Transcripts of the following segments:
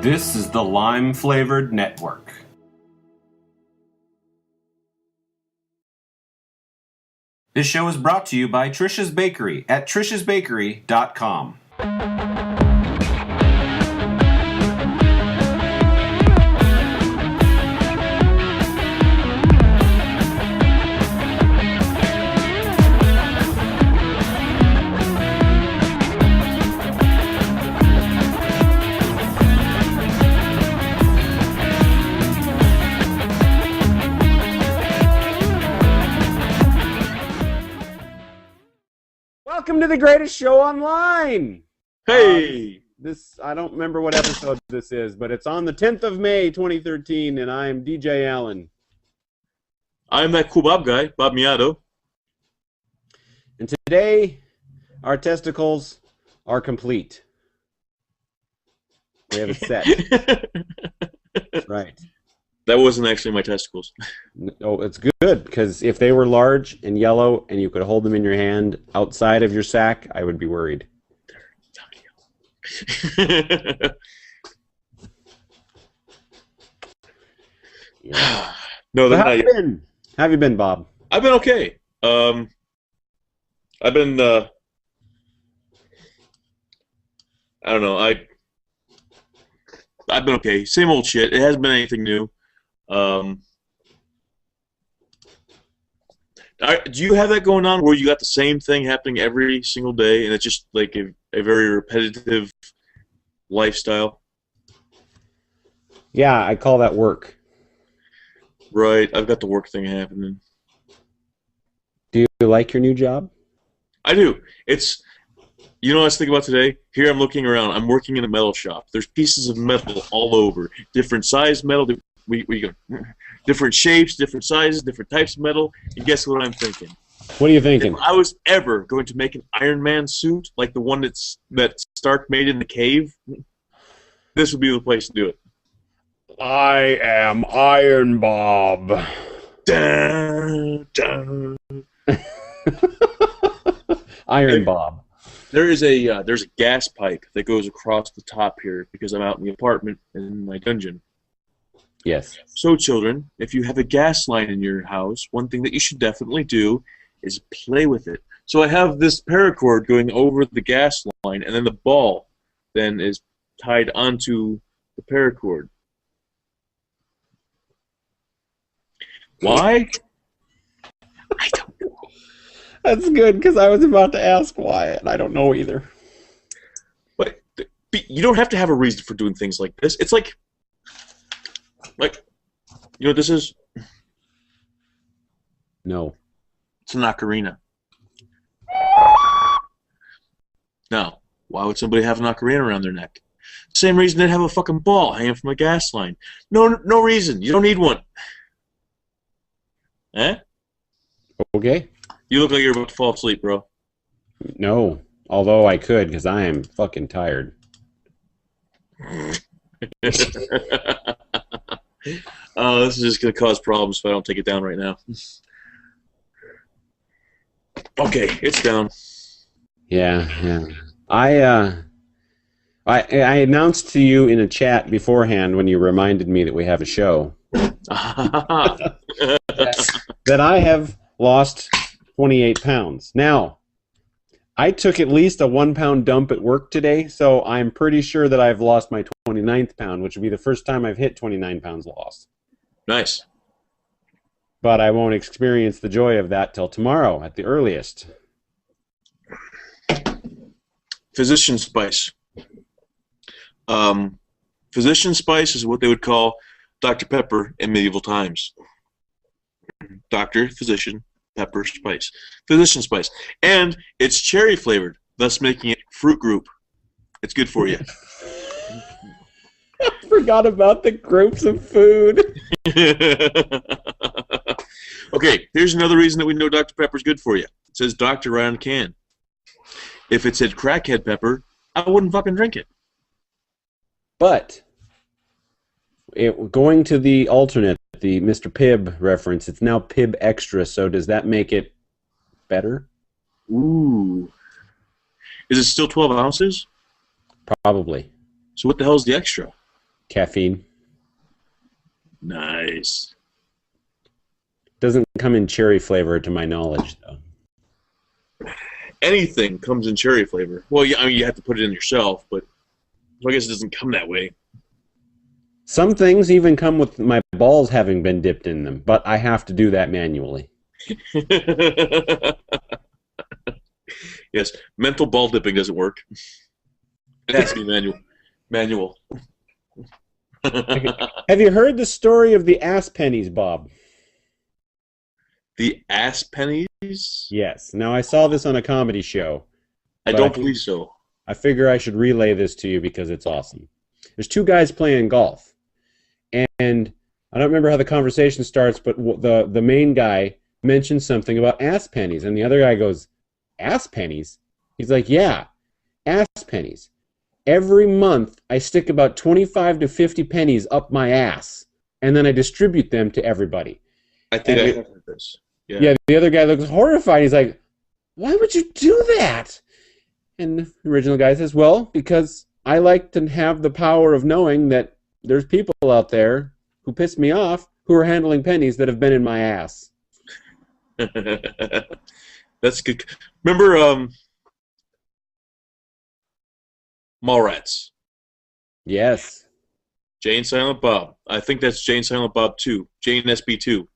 This is the Lime Flavored Network. This show is brought to you by Trisha's Bakery at trishasbakery.com. Welcome to the greatest show online. Hey! I don't remember what episode this is, but it's on the 10th of May, 2013, and I'm DJ Allen. I'm that cool Bob guy, Bob Miato. And today, our testicles are complete. We have a set. That's right. That wasn't actually my testicles. Oh, it's good, because if they were large and yellow and you could hold them in your hand outside of your sack, I would be worried. Yeah. No, so how have you been, Bob? I've been okay. I've been, I don't know, I've been okay. Same old shit. It hasn't been anything new. Do you have that going on where you got the same thing happening every single day and it's just like a very repetitive lifestyle? Yeah, I call that work. Right, I've got the work thing happening. Do you like your new job? I do. It's, you know what I was thinking about today? Here I'm looking around. I'm working in a metal shop. There's pieces of metal all over. Different size metal. We go different shapes, different sizes, different types of metal. And guess what I'm thinking? What are you thinking? If I was ever going to make an Iron Man suit, like the one that Stark made in the cave, this would be the place to do it. I am Iron Bob. Dun, dun. Iron Bob. There's a gas pipe that goes across the top here because I'm out in the apartment in my dungeon. Yes. So, children, if you have a gas line in your house, one thing that you should definitely do is play with it. So I have this paracord going over the gas line, and then the ball then is tied onto the paracord. Why? I don't know. That's good, because I was about to ask why, and I don't know either. But you don't have to have a reason for doing things like this. It's like, you know what this is? No. It's an ocarina. Now, why would somebody have an ocarina around their neck? Same reason they'd have a fucking ball hanging from a gas line. No reason. You don't need one. Eh? Okay. You look like you're about to fall asleep, bro. No. Although I could, because I am fucking tired. This is just going to cause problems if I don't take it down right now. Okay, it's down. Yeah. I announced to you in a chat beforehand when you reminded me that we have a show that I have lost 28 pounds. Now, I took at least a 1 pound dump at work today, so I'm pretty sure that I've lost my 29th pound, which would be the first time I've hit 29 pounds lost. Nice. But I won't experience the joy of that till tomorrow at the earliest. Physician spice. Physician spice is what they would call Dr. Pepper in medieval times. Doctor, physician, pepper, spice. Physician spice. And it's cherry flavored, thus making it fruit group. It's good for you. I forgot about the groups of food. Okay, here's another reason that we know Dr. Pepper's good for you. It says Doctor right on the can. If it said crackhead pepper, I wouldn't fucking drink it. But going to the alternate, the Mr. Pibb reference, it's now Pibb Extra, so does that make it better? Ooh. Is it still 12 ounces? Probably. So what the hell is the extra? Caffeine. Nice. Doesn't come in cherry flavor to my knowledge, though. Anything comes in cherry flavor. Well, yeah, I mean, you have to put it in yourself, but I guess it doesn't come that way. Some things even come with my balls having been dipped in them, but I have to do that manually. Yes, mental ball dipping doesn't work. It has to be manual. Have you heard the story of the ass pennies, Bob? The ass pennies? Yes. Now, I saw this on a comedy show. I don't believe so. I figure I should relay this to you because it's awesome. There's two guys playing golf, and I don't remember how the conversation starts, but the main guy mentions something about ass pennies, and the other guy goes, ass pennies? He's like, yeah, ass pennies. Every month, I stick about 25 to 50 pennies up my ass, and then I distribute them to everybody. I think I have heard this. Yeah, the other guy looks horrified. He's like, why would you do that? And the original guy says, well, because I like to have the power of knowing that there's people out there who piss me off who are handling pennies that have been in my ass. That's good. Remember Mallrats? Yes. Jay and Silent Bob. I think that's Jay and Silent Bob 2. Jay and SB 2.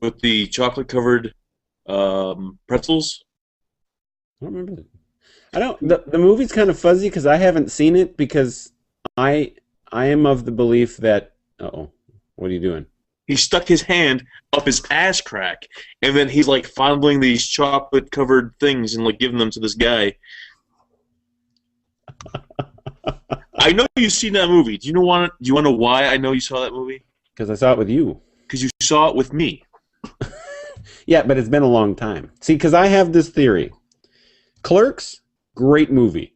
With the chocolate-covered pretzels. I don't remember that. The movie's kind of fuzzy because I haven't seen it because I am of the belief that... Uh-oh. What are you doing? He stuck his hand up his ass crack, and then he's like fondling these chocolate-covered things and like giving them to this guy. I know you've seen that movie. Do you want to know why I know you saw that movie? Because I saw it with you. Because you saw it with me. Yeah, but it's been a long time. See, because I have this theory. Clerks, great movie.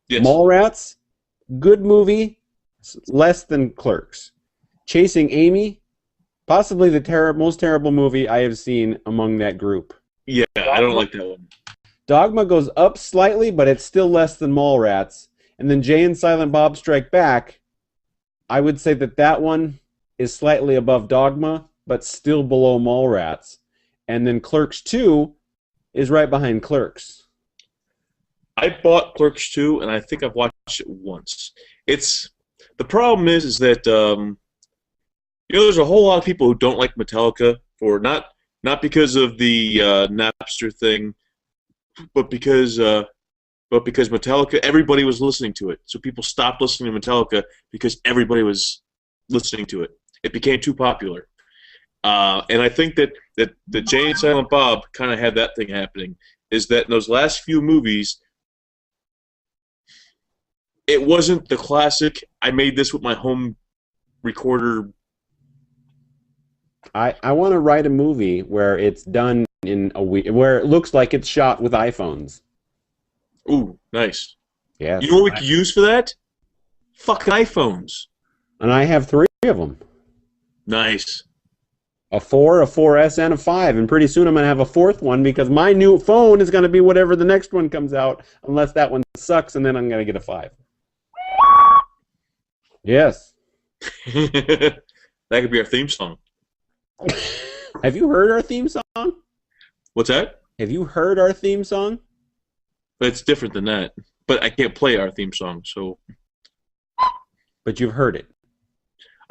Yes. Mallrats, good movie, less than Clerks. Chasing Amy, possibly the most terrible movie I have seen among that group. Yeah, I don't like that one. Dogma goes up slightly, but it's still less than Mallrats. And then Jay and Silent Bob Strike Back, I would say that one is slightly above Dogma, but still below Mallrats. And then Clerks 2 is right behind Clerks. I bought Clerks 2, and I think I've watched it once. The problem is that there's a whole lot of people who don't like Metallica for not because of the Napster thing, but because Metallica, everybody was listening to it. So people stopped listening to Metallica because everybody was listening to it. It became too popular. And I think that Jay and Silent Bob kind of had that thing happening, is that in those last few movies, it wasn't the classic, I made this with my home recorder. I want to write a movie where it's done in a week, where it looks like it's shot with iPhones. Ooh, nice. Yeah. You know what we could use for that? Fucking iPhones. And I have 3 of them. Nice. A 4, a 4S, and a 5. And pretty soon I'm going to have a 4th one because my new phone is going to be whatever the next one comes out, unless that one sucks, and then I'm going to get a 5. Yes. That could be our theme song. Have you heard our theme song? What's that? Have you heard our theme song? But it's different than that. But I can't play our theme song, so... But you've heard it.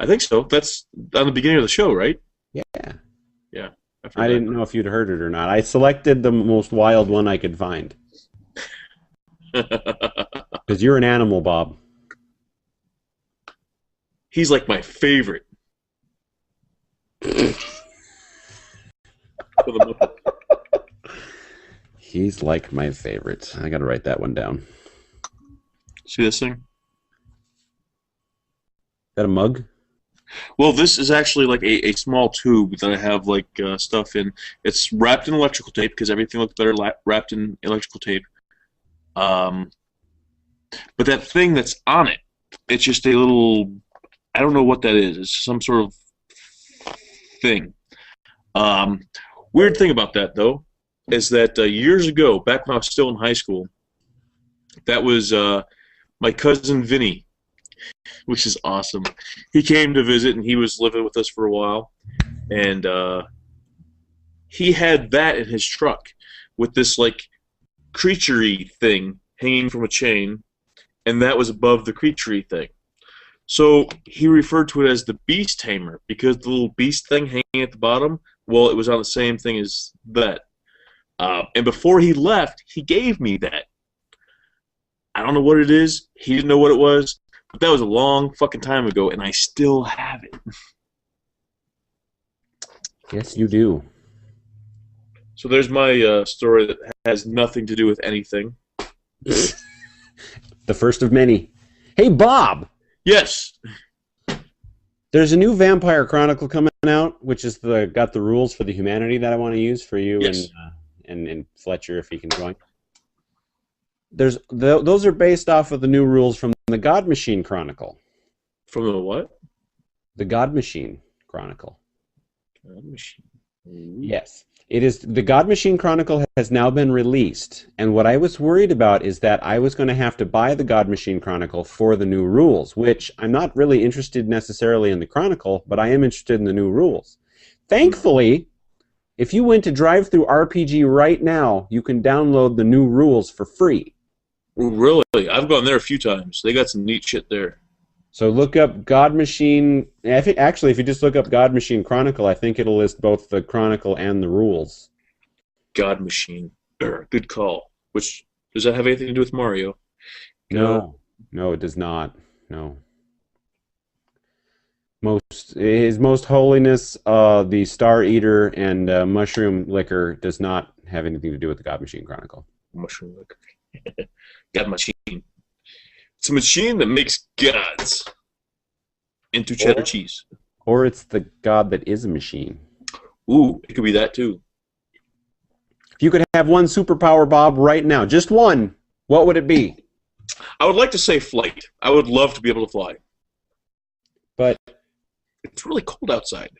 I think so. That's on the beginning of the show, right? Yeah. Yeah. I didn't know if you'd heard it or not. I selected the most wild one I could find. Because you're an animal, Bob. He's like my favorite. He's like my favorite. I gotta write that one down. See this thing? That a mug? Well, this is actually like a small tube that I have like stuff in. It's wrapped in electrical tape because everything looks better wrapped in electrical tape. But that thing that's on it, it's just a little, I don't know what that is. It's some sort of thing. Weird thing about that, though, is that years ago, back when I was still in high school, that was my cousin Vinny. which is awesome. He came to visit, and he was living with us for a while, and he had that in his truck with this like creature-y thing hanging from a chain, and that was above the creature-y thing. So he referred to it as the beast tamer because the little beast thing hanging at the bottom, well, it was on the same thing as that. And before he left, he gave me that. I don't know what it is. He didn't know what it was. But that was a long fucking time ago, and I still have it. Yes, you do. So there's my story that has nothing to do with anything. The first of many. Hey, Bob! Yes. There's a new Vampire Chronicle coming out, which is got the rules for the humanity that I want to use for you Yes. and Fletcher if he can join. Those are based off of the new rules from the God Machine Chronicle. From the what? The God Machine Chronicle. God Machine. Yes. It is the God Machine Chronicle has now been released, and what I was worried about is that I was going to have to buy the God Machine Chronicle for the new rules, which I'm not really interested necessarily in the Chronicle, but I am interested in the new rules. Thankfully, if you went to DriveThru RPG right now, you can download the new rules for free. Really? I've gone there a few times. They got some neat shit there. So look up God Machine. Actually, if you just look up God Machine Chronicle, I think it'll list both the Chronicle and the rules. God Machine. Good call. Which, does that have anything to do with Mario? No, it does not. No. His Most Holiness, the Star Eater, and Mushroom Liquor does not have anything to do with the God Machine Chronicle. Mushroom Liquor. God Machine. It's a machine that makes gods into cheddar cheese. Or it's the God that is a machine. Ooh, it could be that too. If you could have one superpower, Bob, right now, just one, what would it be? I would like to say flight. I would love to be able to fly. But it's really cold outside.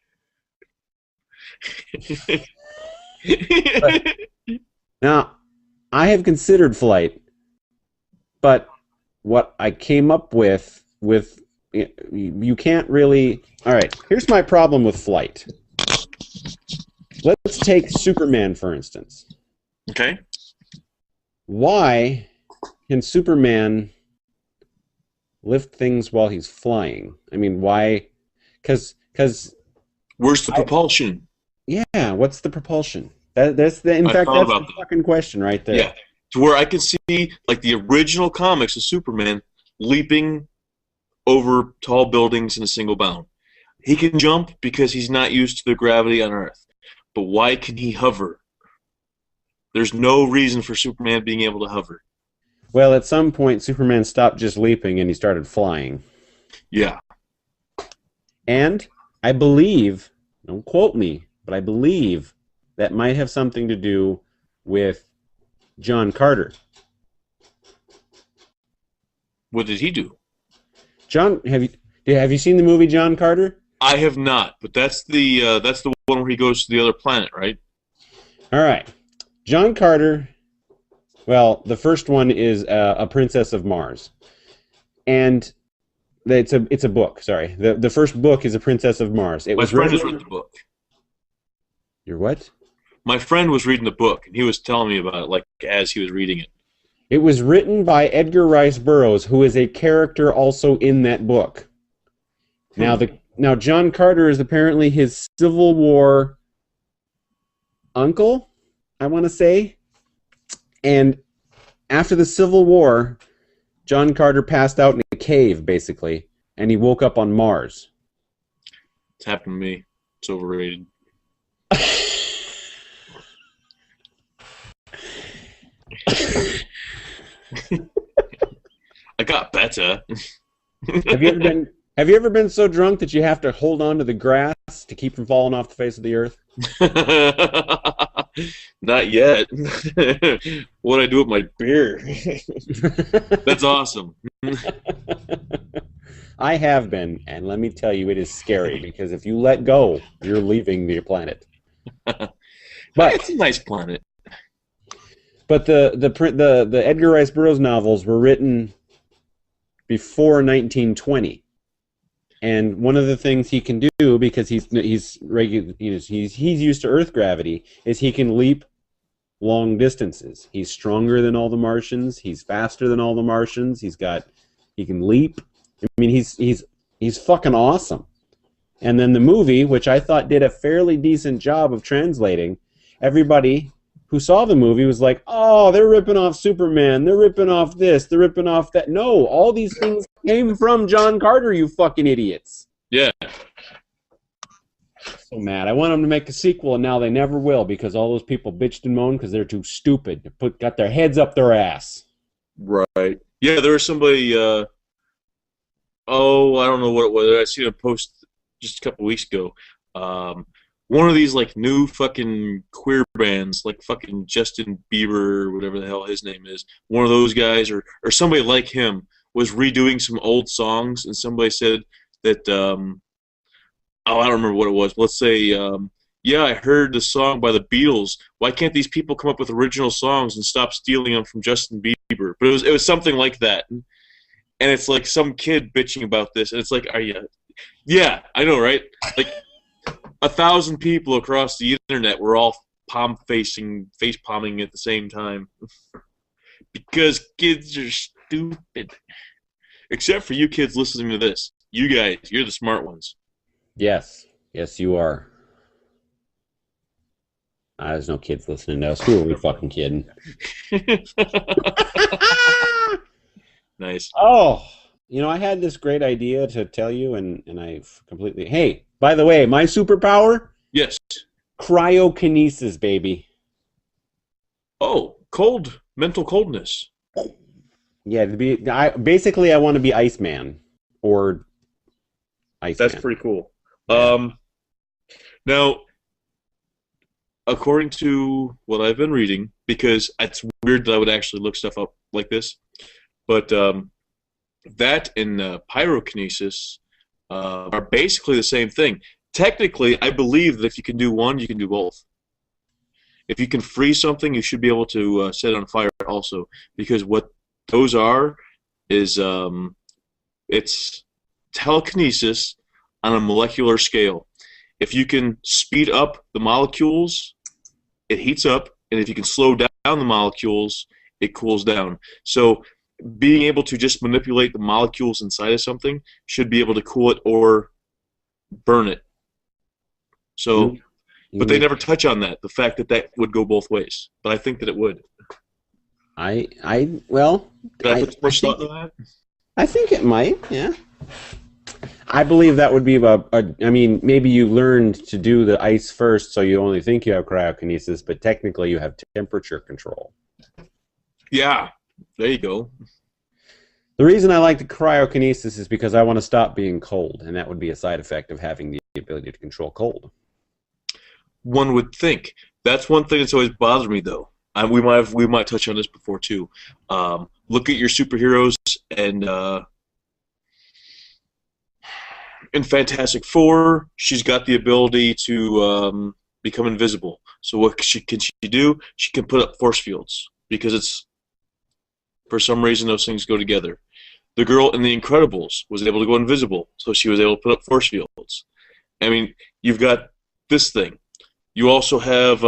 now, I have considered flight, but what I came up with you can't really. All right, here's my problem with flight. Let's take Superman, for instance. Okay. Why can Superman lift things while he's flying? I mean, why? Because where's the propulsion? Yeah, what's the propulsion? In fact, that's the fucking question right there. Yeah, to where I can see like the original comics of Superman leaping over tall buildings in a single bound. He can jump because he's not used to the gravity on Earth. But why can he hover? There's no reason for Superman being able to hover. Well, at some point, Superman stopped just leaping and he started flying. Yeah. And I believe, don't quote me, but I believe that might have something to do with John Carter. What did he do? John, have you seen the movie John Carter? I have not, but that's the one where he goes to the other planet, right? All right. John Carter, well, the first one is A Princess of Mars. And it's a book, sorry. The first book is A Princess of Mars. My friend has read the book. Your what? My friend was reading the book, and he was telling me about it like as he was reading it. It was written by Edgar Rice Burroughs, who is a character also in that book. Now John Carter is apparently his Civil War uncle, I want to say. And after the Civil War, John Carter passed out in a cave, basically, and he woke up on Mars. It's happened to me. It's overrated. I got better. Have you ever been so drunk that you have to hold on to the grass to keep from falling off the face of the earth? Not yet. What do I do with my beer? That's awesome. I have been, and let me tell you, it is scary because if you let go, you're leaving the planet. But it's a nice planet. But the Edgar Rice Burroughs novels were written before 1920. And one of the things he can do, because he's used to Earth gravity, is he can leap long distances. He's stronger than all the Martians. He's faster than all the Martians. He can leap. I mean, he's fucking awesome. And then the movie, which I thought did a fairly decent job of translating, everybody who saw the movie was like, oh, they're ripping off Superman, they're ripping off this, they're ripping off that. No, all these things came from John Carter, you fucking idiots. Yeah. So mad. I want them to make a sequel, and now they never will, because all those people bitched and moaned because they're too stupid. Got their heads up their ass. Right. Yeah, there was somebody, I don't know what it was. I seen a post just a couple weeks ago. One of these like new fucking queer bands, like fucking Justin Bieber, or whatever the hell his name is, one of those guys, or somebody like him, was redoing some old songs, and somebody said that, I don't remember what it was. Let's say, yeah, I heard the song by the Beatles. Why can't these people come up with original songs and stop stealing them from Justin Bieber? But it was something like that, and it's like some kid bitching about this, and it's like, are you? Yeah, I know, right? Like 1,000 people across the internet were all face palming at the same time because kids are stupid. Except for you kids listening to this, you guys, you're the smart ones. Yes, you are. There's no kids listening to us. Who are we fucking kidding? Nice. Oh, I had this great idea to tell you, and I've completely... Hey, by the way, my superpower? Yes. Cryokinesis, baby. Oh, mental coldness. Yeah, basically I want to be Iceman, or Iceman. That's pretty cool. Yeah. Now, according to what I've been reading, because it's weird that I would actually look stuff up like this, but that and pyrokinesis are basically the same thing. Technically, I believe that if you can do one, you can do both. If you can freeze something, you should be able to set it on fire also, because what those are is it's telekinesis on a molecular scale. If you can speed up the molecules, it heats up, and if you can slow down the molecules, it cools down. So being able to just manipulate the molecules inside of something should be able to cool it or burn it. So, but they never touch on that, the fact that would go both ways. But I think that it would. Did I put much thought into that? I think it might, yeah. I believe that would be maybe you learned to do the ice first, so you only think you have cryokinesis, but technically you have temperature control. Yeah, there you go. The reason I like the cryokinesis is because I want to stop being cold, and that would be a side effect of having the ability to control cold. One would think. That's one thing that's always bothered me, though. We might touch on this before too. Look at your superheroes and in Fantastic Four, she's got the ability to become invisible. So what can she do? She can put up force fields because it's for some reason those things go together. The girl in The Incredibles was able to go invisible, so she was able to put up force fields. I mean, you've got this thing. You also have,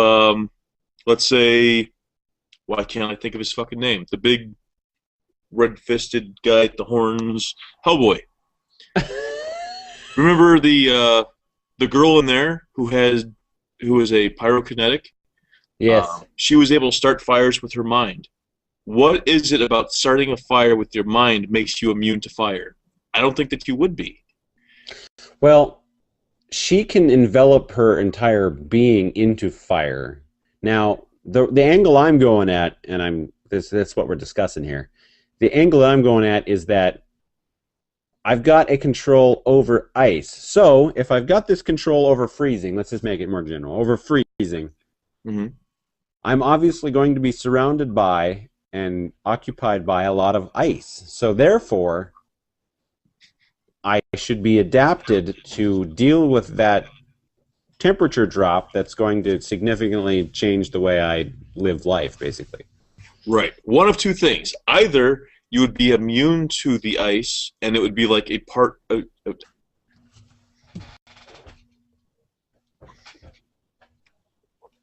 let's say, why can't I think of his fucking name? The big red-fisted guy with the horns, Hellboy. Remember the girl in there who is a pyrokinetic? Yes. She was able to start fires with her mind. What is it about starting a fire with your mind makes you immune to fire? I don't think that you would be. Well, she can envelop her entire being into fire. Now, the angle I'm going at, and that's what we're discussing here. The angle I'm going at is that I've got a control over ice. So if I've got this control over freezing, let's just make it more general, over freezing, I'm obviously going to be surrounded by and occupied by a lot of ice. So therefore, I should be adapted to deal with that temperature drop that's going to significantly change the way I live life, basically. Right. One of two things. Either you would be immune to the ice, and it would be like a part of. I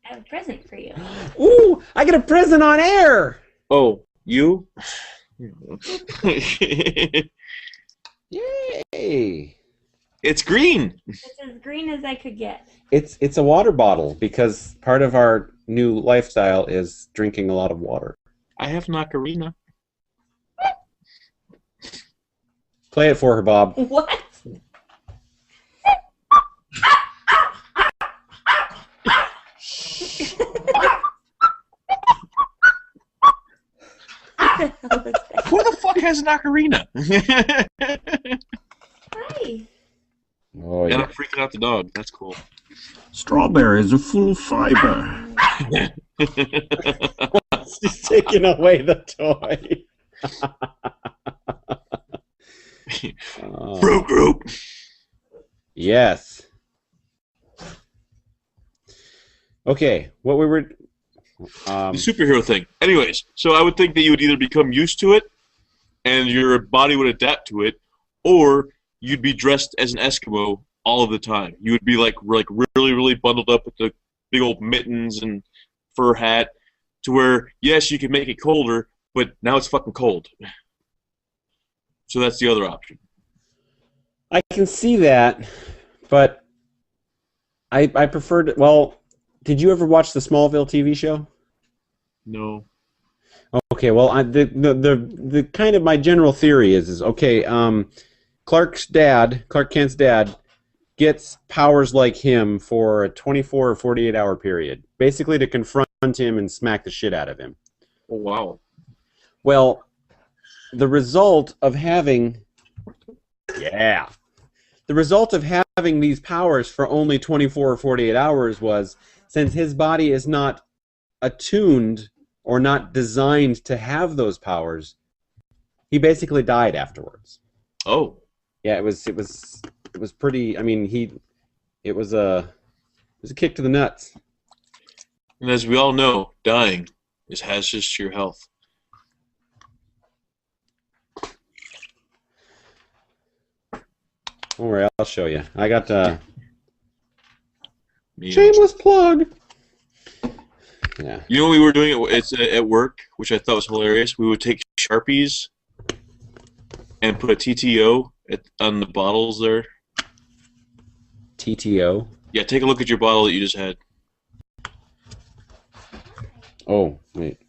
have a present for you. Ooh, I get a present on air. Oh, you? Yay! It's green. It's as green as I could get. It's a water bottle because part of our new lifestyle is drinking a lot of water. I have an ocarina. Play it for her, Bob. What? Who the fuck has an ocarina? Hi. Oh And yeah. I'm freaking out the dog. That's cool. Strawberries are full of fiber. She's taking away the toy. Oh, Fruit group. yes. Okay, what we were. The superhero thing. Anyways, so I would think that you would either become used to it, and your body would adapt to it, or you'd be dressed as an Eskimo all of the time. You would be like really, really bundled up with the big old mittens and fur hat, to where yes, you can make it colder, but now it's fucking cold. So that's the other option. I can see that, but I preferred. Well, did you ever watch the Smallville TV show? No. Okay, well, the kind of my general theory is okay. Clark Kent's dad, gets powers like him for a 24 or 48 hour period, basically to confront him and smack the shit out of him. Oh, wow. Well, the result of having these powers for only 24 or 48 hours was, since his body is not attuned or not designed to have those powers, he basically died afterwards. Oh. Yeah, it was pretty. I mean, it was a kick to the nuts. And as we all know, dying is hazardous to your health. Don't worry, I'll show you. I got Me- shameless plug. Yeah. You know what we were doing at work, which I thought was hilarious? We would take Sharpies and put a TTO on the bottles there. TTO. Yeah, take a look at your bottle that you just had. Oh, wait.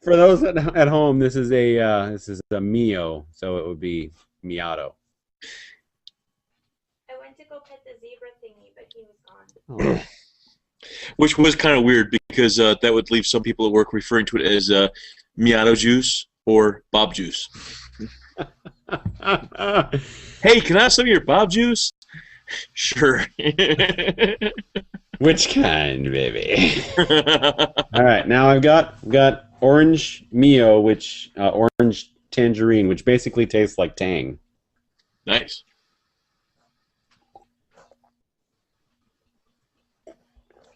For those at home, this is a Mio, so it would be Miato. I went to go pet the zebra thingy, but he was gone. Oh. Which was kind of weird because that would leave some people at work referring to it as Miato juice or Bob juice. Hey, can I have some of your Bob juice? Sure. Which kind, baby? All right, now I've got orange Mio, which orange tangerine, which basically tastes like Tang. Nice.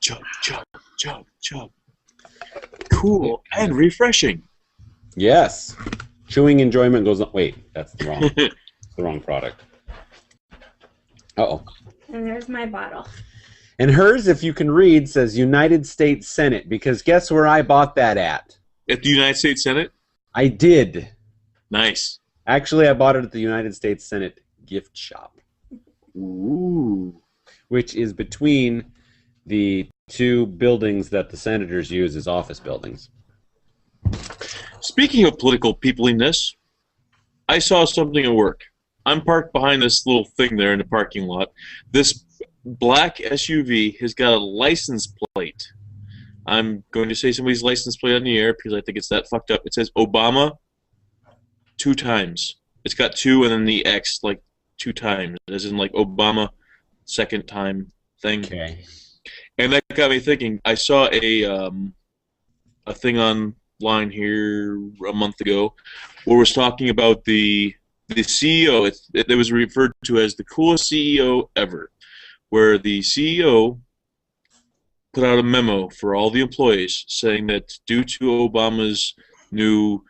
Chug, chug, chug, chug. Cool and refreshing. Yes. Chewing enjoyment goes on. Wait, that's the wrong product. Uh-oh. And there's my bottle. And hers, if you can read, says United States Senate, because guess where I bought that at? At the United States Senate? I did. Nice. Actually, I bought it at the United States Senate gift shop, Ooh. which is between the two buildings that the senators use as office buildings. Speaking of political peopliness, I saw something at work. I'm parked behind this little thing there in the parking lot. This black SUV has got a license plate. I'm going to say somebody's license plate on the air because I think it's that fucked up. It says Obama 2 times. It's got 2 and then the X like 2 times, as in like Obama second time thing. Okay. And that got me thinking. I saw a thing online here a month ago where it was talking about the CEO. It was referred to as the coolest CEO ever, where the CEO put out a memo for all the employees saying that due to Obama's new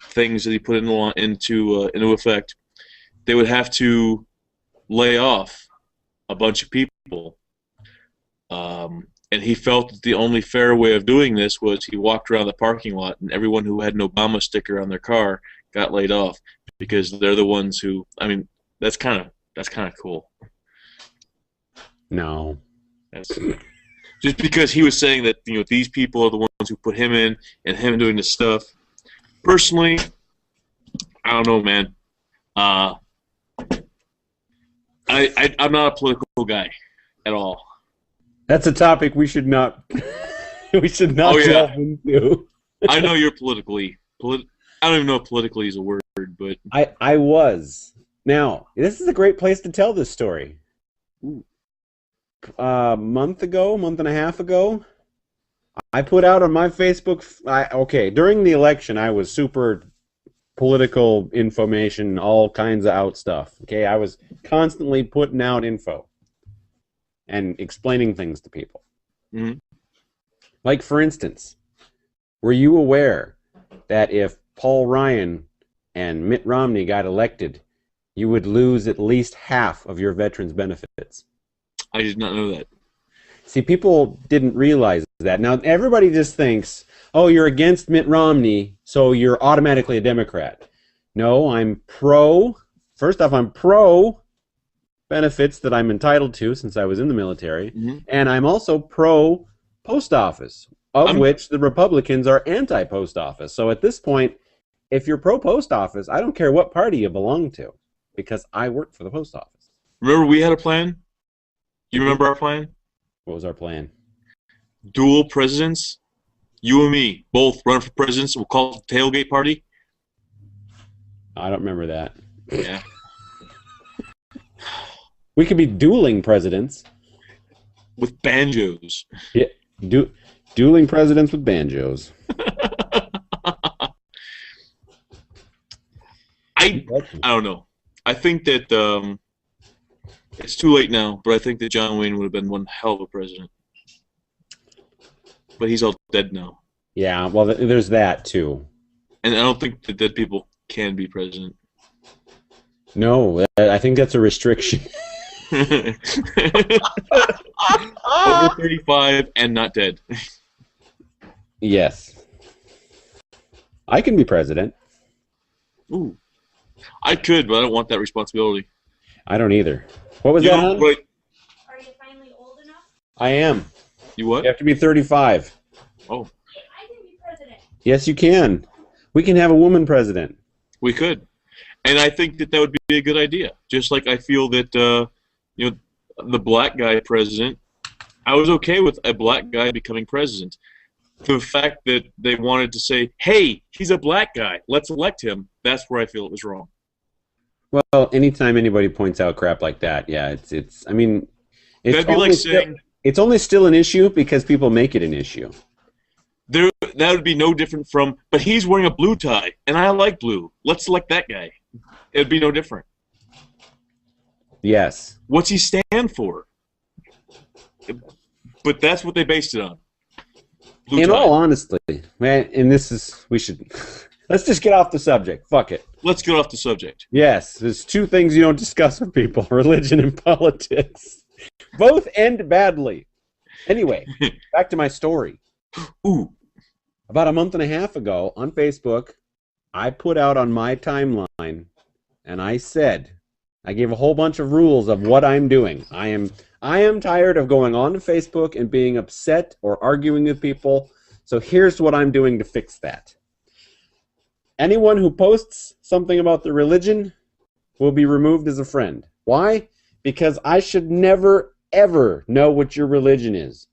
things that he put into effect, they would have to lay off a bunch of people. And he felt that the only fair way of doing this was he walked around the parking lot and everyone who had an Obama sticker on their car got laid off because they're the ones who. I mean, that's kind of cool. No. That's, just because he was saying that these people are the ones who put him in and him doing this stuff. Personally, I don't know, man. I'm not a political guy at all. That's a topic we should not Oh, yeah. delve into. I know you're politically. I don't even know if politically is a word, but I was. Now, this is a great place to tell this story. Month and a half ago, I put out on my Facebook. During the election, I was super political information, all kinds of out stuff. Okay, I was constantly putting out info and explaining things to people. Mhm. Like, for instance, were you aware that if Paul Ryan and Mitt Romney got elected, you would lose at least half of your veterans' benefits? I did not know that. See, people didn't realize that. Now, everybody just thinks, oh, you're against Mitt Romney, so you're automatically a Democrat. No, I'm pro. First off, I'm pro benefits that I'm entitled to since I was in the military. Mhm. And I'm also pro post office, of which the Republicans are anti-post office. So at this point, if you're pro post office, I don't care what party you belong to, because I work for the post office. Remember we had a plan? You remember our plan? What was our plan? Dual presidents. You and me both run for presidents. We'll call it the tailgate party. I don't remember that. Yeah. We could be dueling presidents. With banjos. Yeah, dueling presidents with banjos. I don't know. I think that it's too late now, but I think that John Wayne would have been one hell of a president. But he's all dead now. Yeah, well, there's that too. And I don't think that dead people can be president. No, I think that's a restriction. Over 35 and not dead. Yes. I can be president. Ooh. I could, but I don't want that responsibility. I don't either. What was You that? know, Hon? but Are you finally old enough? I am. you what? You have to be 35. Oh, I can be president. Yes, you can. We can have a woman president. we could. And I think that would be a good idea. Just like I feel that, the black guy president, I was okay with a black guy becoming president. The fact that they wanted to say, hey, he's a black guy, let's elect him, that's where I feel it was wrong. Well, anytime anybody points out crap like that, yeah, it's. I mean, That'd be like saying it's only still an issue because people make it an issue. that would be no different from, but he's wearing a blue tie, and I like blue. Let's elect that guy. It would be no different. Yes. What's he stand for? But that's what they based it on. Blue In tie. all honesty, man, and we should let's just get off the subject. Fuck it. Let's get off the subject. Yes, there's two things you don't discuss with people: religion and politics. Both end badly. Anyway, back to my story. Ooh. About a month and a half ago on Facebook, I put out on my timeline, and I said, I gave a whole bunch of rules of what I'm doing. I am tired of going on to Facebook and being upset or arguing with people. So here's what I'm doing to fix that. Anyone who posts something about the religion will be removed as a friend. Why? Because I should never, ever know what your religion is.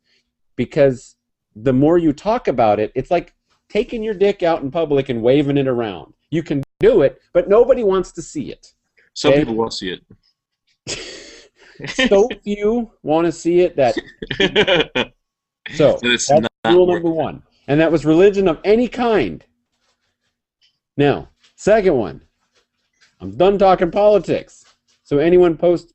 Because the more you talk about it, it's like taking your dick out in public and waving it around. You can do it, but nobody wants to see it. Some Okay. people want to see So few want to see it that. it. So It's that's not rule worth number one. And that was religion of any kind. Now, second one. I'm done talking politics. So anyone posts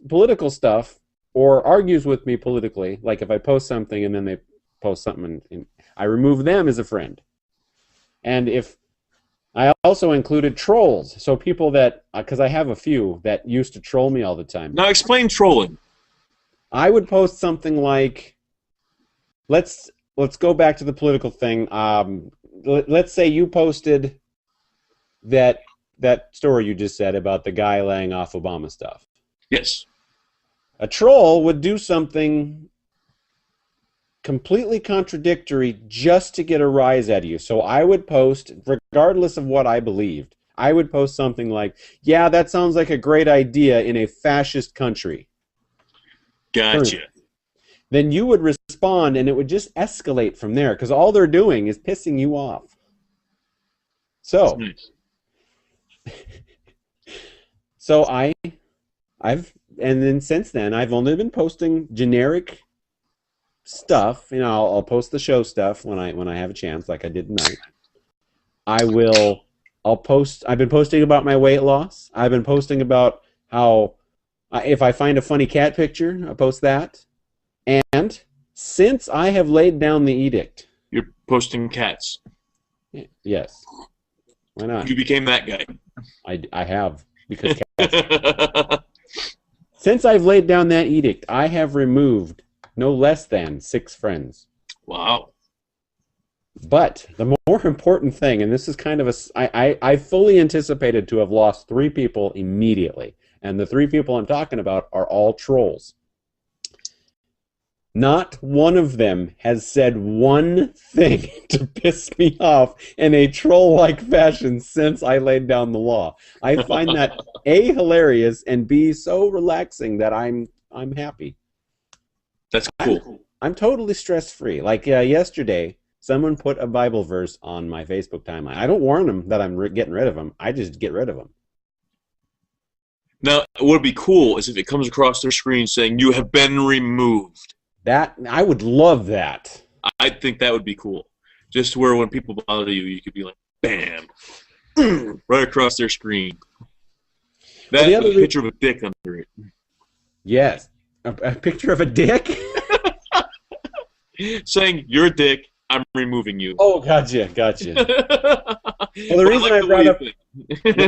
political stuff, or argues with me politically, like if I post something and then they post something, and I remove them as a friend. And if I also included trolls, so people that, because I have a few that used to troll me all the time. Now explain trolling. I would post something like, let's go back to the political thing. Let's say you posted that story you just said about the guy laying off Obama stuff. Yes. A troll would do something completely contradictory just to get a rise out of you. So I would post, regardless of what I believed, I would post something like, yeah, that sounds like a great idea in a fascist country. Gotcha. Then you would respond, and it would just escalate from there, because all they're doing is pissing you off. So, Nice. so and then since then, I've only been posting generic stuff. You know, I'll post the show stuff when I have a chance, like I did tonight. I've been posting about my weight loss. I've been posting about how if I find a funny cat picture, I post that. And since I have laid down the edict, You're posting cats. yes, why not? You became that guy. I have, because cats. Since I've laid down that edict, I have removed no less than 6 friends. Wow. But the more important thing, and this is kind of I fully anticipated to have lost 3 people immediately, and the 3 people I'm talking about are all trolls. Not one of them has said one thing to piss me off in a troll-like fashion since I laid down the law. I find that A, hilarious, and B, so relaxing that I'm happy. That's cool. I'm totally stress-free. Like yesterday, someone put a Bible verse on my Facebook timeline. I don't warn them that I'm getting rid of them. I just get rid of them. Now, what would be cool is if it comes across their screen saying, "You have been removed." That I would love that. I think that would be cool. Just where when people bother you, you could be like, bam, right across their screen. That the other picture of a dick under it. Yes, a picture of a dick. Saying, "You're a dick, I'm removing you." Oh, gotcha. Well, The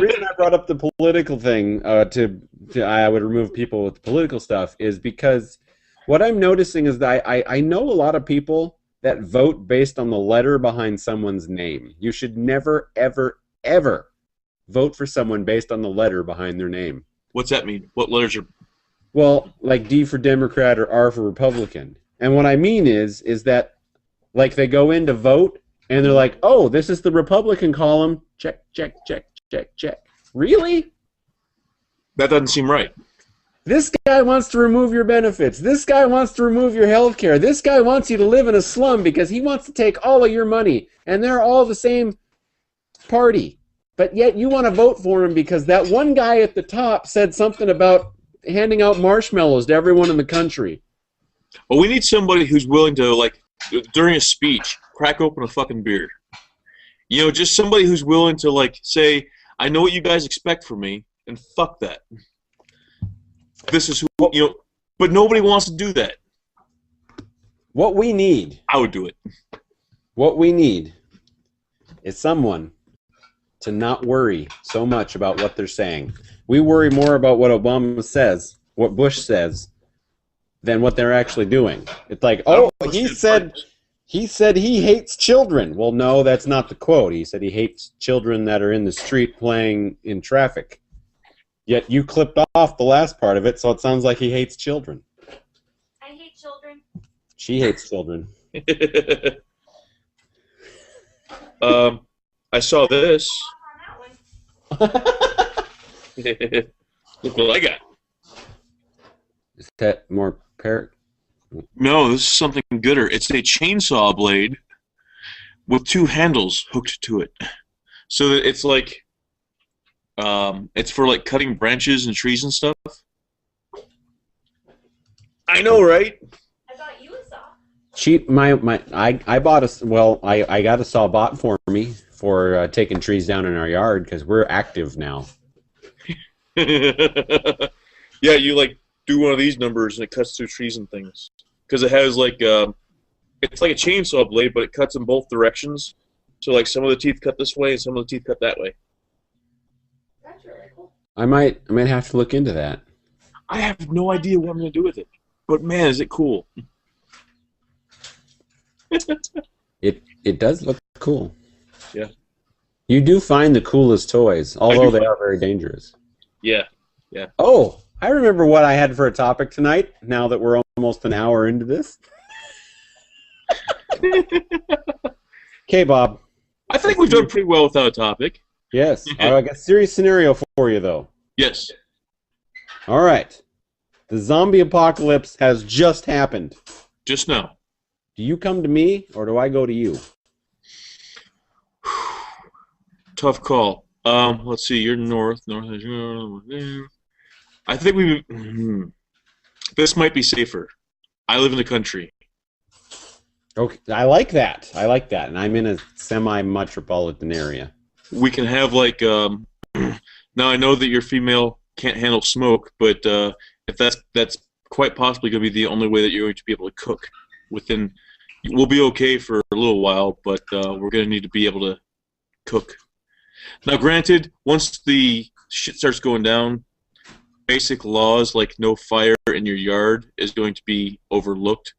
reason I brought up the political thing, I would remove people with political stuff, is because what I'm noticing is that I know a lot of people that vote based on the letter behind someone's name. You should never, ever, ever vote for someone based on the letter behind their name. What's that mean? What letters are... Well, like D for Democrat or R for Republican. And what I mean is that, like, they go in to vote, and they're like, oh, this is the Republican column. Check, check, check, check, check. Really? That doesn't seem right. This guy wants to remove your benefits. This guy wants to remove your health care. This guy wants you to live in a slum because he wants to take all of your money. And they're all the same party. But yet you want to vote for him because that one guy at the top said something about handing out marshmallows to everyone in the country. Well, we need somebody who's willing to, like, during a speech, crack open a fucking beer. You know, just somebody who's willing to, like, say, "I know what you guys expect from me, and fuck that. This is who," you know, but nobody wants to do that. What we need, I would do it. what we need is someone to not worry so much about what they're saying. We worry more about what Obama says, what Bush says, than what they're actually doing. It's like, oh, he said he hates children. Well, no, that's not the quote. He said he hates children that are in the street playing in traffic. Yet you clipped off the last part of it, so it sounds like he hates children. I hate children. She hates children. I saw this. On that one. Look what I got. Is that more parrot? No, this is something gooder. It's a chainsaw blade with 2 handles hooked to it. So that it's like, it's for like cutting branches and trees and stuff. I know, right? I bought you a saw. I bought a, well, I got a saw bought for me for taking trees down in our yard because we're active now. Yeah, you like do one of these numbers and it cuts through trees and things. Because it has like it's like a chainsaw blade, but it cuts in both directions. So like some of the teeth cut this way and some of the teeth cut that way. That's really cool. I might have to look into that. I have no idea what I'm going to do with it. But man, is it cool. It does look cool. Yeah. You do find the coolest toys, although they are very dangerous. Yeah. Oh, I remember what I had for a topic tonight, now that we're almost an hour into this. Okay, Bob. I think we've done pretty well without a topic. Yes. I got a serious scenario for you, though. Yes. All right. The zombie apocalypse has just happened. Just now. Do you come to me, or do I go to you? Tough call. Let's see. You're north. I think we. This might be safer. I live in the country. Okay, I like that. And I'm in a semi-metropolitan area. We can have like. Now I know that your female can't handle smoke, but if that's quite possibly going to be the only way that you're going to be able to cook. We'll be okay for a little while, but we're going to need to be able to cook. Now, granted, once the shit starts going down, basic laws like no fire in your yard is going to be overlooked.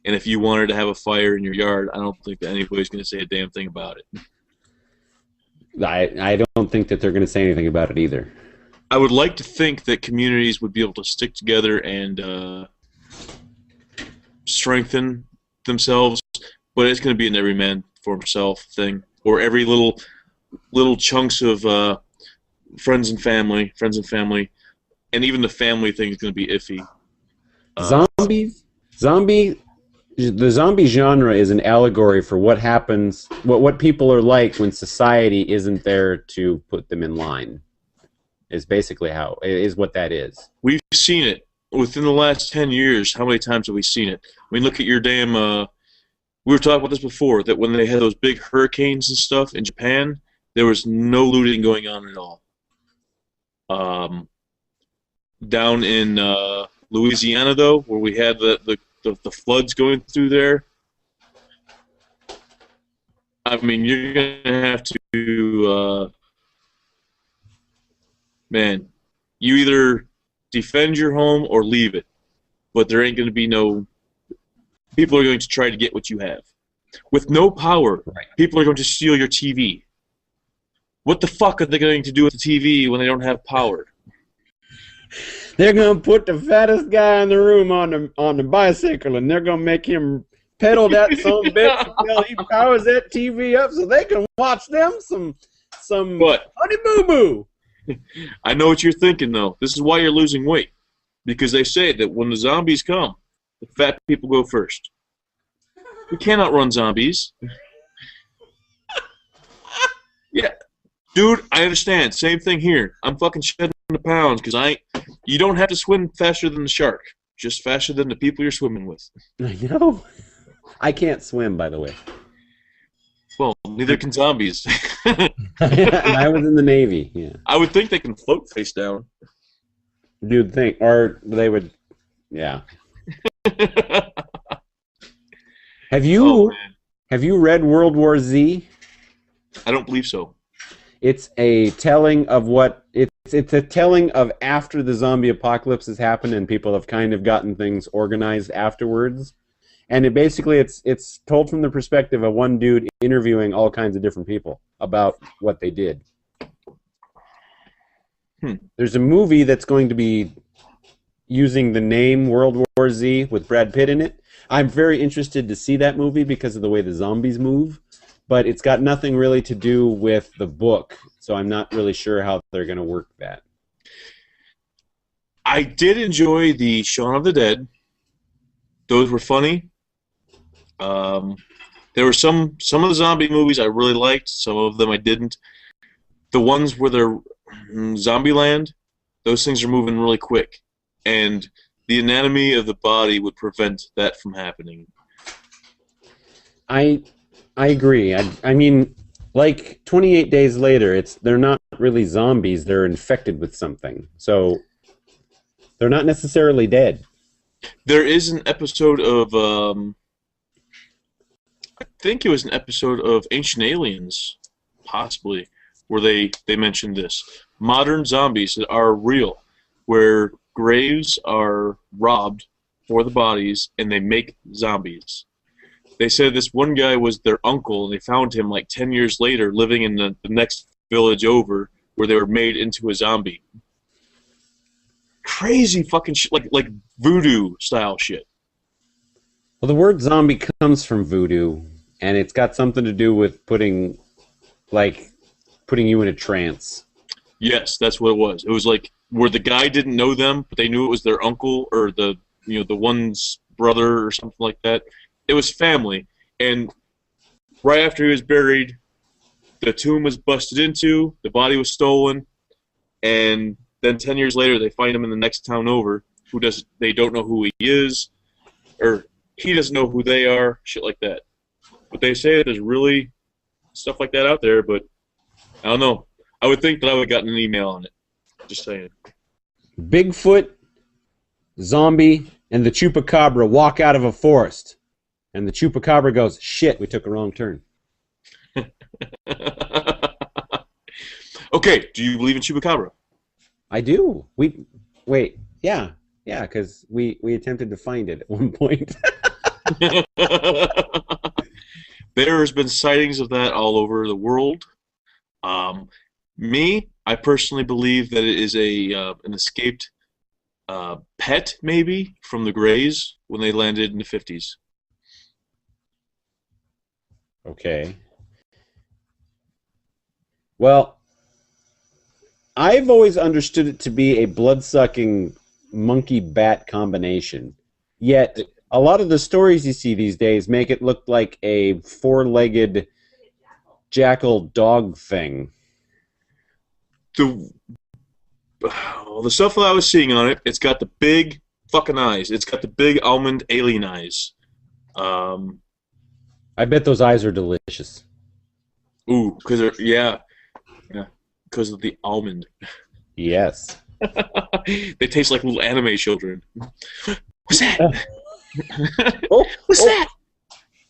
And if you wanted to have a fire in your yard, I don't think that anybody's going to say a damn thing about it. I don't think that they're going to say anything about it either. I would like to think that communities would be able to stick together and strengthen themselves, but it's going to be an every man for himself thing, or every little chunks of friends and family, and even the family thing is going to be iffy. The zombie genre is an allegory for what happens, what people are like when society isn't there to put them in line. Is basically what that is. We've seen it within the last 10 years. How many times have we seen it? I mean, look at your damn. We were talking about this before, that when they had those big hurricanes and stuff in Japan, there was no looting going on at all. Down in Louisiana, though, where we had the floods going through there, I mean, you're going to have to, man, you either defend your home or leave it. But there ain't going to be no... People are going to try to get what you have. With no power, people are going to steal your TV. What the fuck are they going to do with the TV when they don't have power? They're gonna put the fattest guy in the room on the bicycle, and they're gonna make him pedal that some bitch until he powers that TV up, so they can watch them some What? Honey Boo Boo. I know what you're thinking, though. This is why you're losing weight, because they say that when the zombies come, the fat people go first. We cannot run zombies. Yeah. Dude, I understand. Same thing here. I'm fucking shedding the pounds because you don't have to swim faster than the shark. Just faster than the people you're swimming with. I know. I can't swim, by the way. Well, neither can zombies. I was in the Navy, yeah. I would think they can float face down. You'd think, or they would, yeah. Have you read World War Z? I don't believe so. It's a telling of it's a telling of after the zombie apocalypse has happened and people have kind of gotten things organized afterwards. And it's told from the perspective of one dude interviewing all kinds of different people about what they did. There's a movie that's going to be using the name World War Z with Brad Pitt in it. I'm very interested to see that movie because of the way the zombies move. But it's got nothing really to do with the book, so I'm not really sure how they're going to work that. I did enjoy the Shaun of the Dead. Those were funny. There were some of the zombie movies I really liked. Some of them I didn't. The ones where they're Zombieland, those things are moving really quick, and the anatomy of the body would prevent that from happening. I agree. I mean, like 28 days later, they're not really zombies. They're infected with something. So They're not necessarily dead. There is an episode of, I think it was an episode of Ancient Aliens, possibly, where they mentioned this. Modern zombies are real, where graves are robbed for the bodies, and they make zombies. They said this one guy was their uncle, and they found him like 10 years later living in the next village over, where they were made into a zombie. Crazy fucking shit, like voodoo style shit. Well, the word zombie comes from voodoo, and it's got something to do with putting you in a trance. Yes, that's what it was. It was like where the guy didn't know them, but they knew it was their uncle or the one's brother or something like that. It was family, and right after he was buried, the tomb was busted into, the body was stolen, and then 10 years later they find him in the next town over. They don't know who he is, or he doesn't know who they are, shit like that. But they say there's really stuff like that out there, but I don't know. I would think that I would have gotten an email on it. Just saying. Bigfoot, zombie, and the chupacabra walk out of a forest. And the chupacabra goes, shit, we took a wrong turn. Okay, do you believe in chupacabra? I do. Yeah, because we attempted to find it at one point. There has been sightings of that all over the world. I personally believe that it is an escaped pet, maybe, from the Greys when they landed in the 50s. Okay. Well, I've always understood it to be a blood-sucking monkey-bat combination. Yet, a lot of the stories you see these days make it look like a four-legged jackal dog thing. The stuff that I was seeing on it, it's got the big fucking eyes. It's got the big almond alien eyes. I bet those eyes are delicious. Ooh, because because of the almond. Yes. They taste like little anime children. What's that? What's that?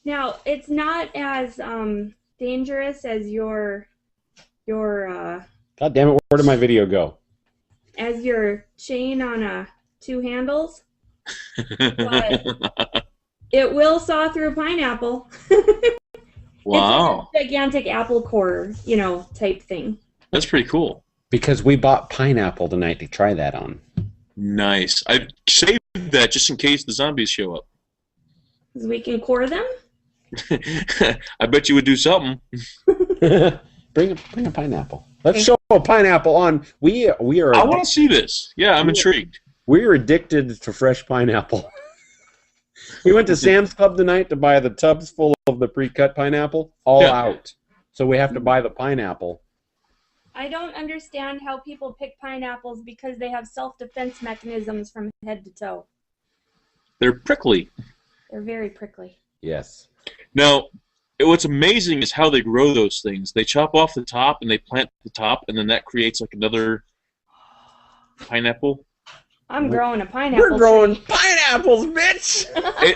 Now, it's not as dangerous as your God damn it! Where did my video go? as your chain on two handles, but it will saw through a pineapple. Wow. It's a gigantic apple core, type thing. That's pretty cool. Because we bought pineapple tonight to try that on. Nice. I saved that just in case the zombies show up. 'Cause we can core them. I bet you would do something. Bring a pineapple. Let's show a pineapple on. We are. I want to see this. Yeah, I'm intrigued. We're addicted to fresh pineapple. We went to Sam's Club tonight to buy the tubs full of the pre-cut pineapple, all out. So we have to buy the pineapple. I don't understand how people pick pineapples because they have self-defense mechanisms from head to toe. They're prickly. They're very prickly. Yes. Now, what's amazing is how they grow those things. They chop off the top and they plant the top, and then that creates like another pineapple. I'm growing a pineapple We're growing tree. pineapples, bitch!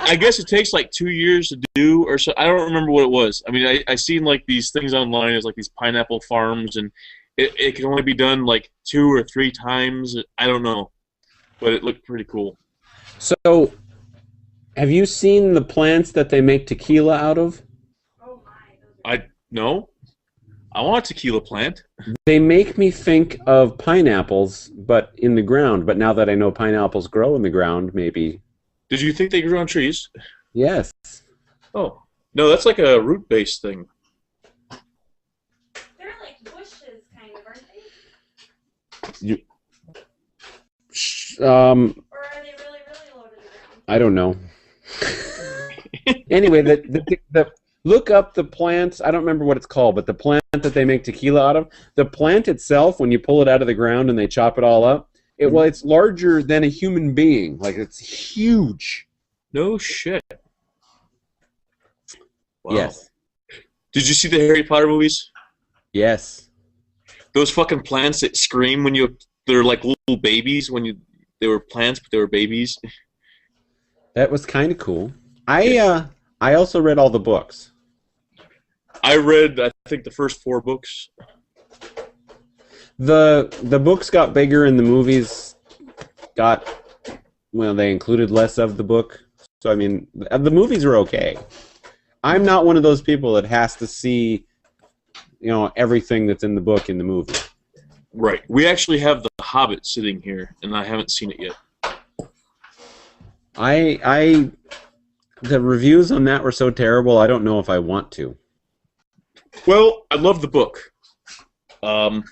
I guess it takes like 2 years to do, or so. I don't remember what it was. I mean, I seen like these things online. It's like these pineapple farms, and it can only be done like 2 or 3 times. I don't know, but it looked pretty cool. So, have you seen the plants that they make tequila out of? Oh my. No. I want a tequila plant. They make me think of pineapples, but in the ground. But now that I know pineapples grow in the ground, maybe. Did you think they grew on trees? Yes. Oh. No, that's like a root-based thing. They're like bushes, kind of, aren't they? You, Or are they really, really low to the ground? I don't know. Anyway, the look up the plant. I don't remember what it's called, but the plant that they make tequila out of. The plant itself, when you pull it out of the ground and they chop it all up, it's larger than a human being. Like, it's huge. No shit. Wow. Yes. Did you see the Harry Potter movies? Yes. Those fucking plants that scream when they're like little babies when they were plants, but they were babies. That was kind of cool. I also read all the books. I read, I think, the first 4 books. The books got bigger and the movies got, well, they included less of the book. So, I mean, the movies are okay. I'm not one of those people that has to see, everything that's in the book in the movie. Right. We actually have The Hobbit sitting here, and I haven't seen it yet. The reviews on that were so terrible, I don't know if I want to. Well, I love the book. But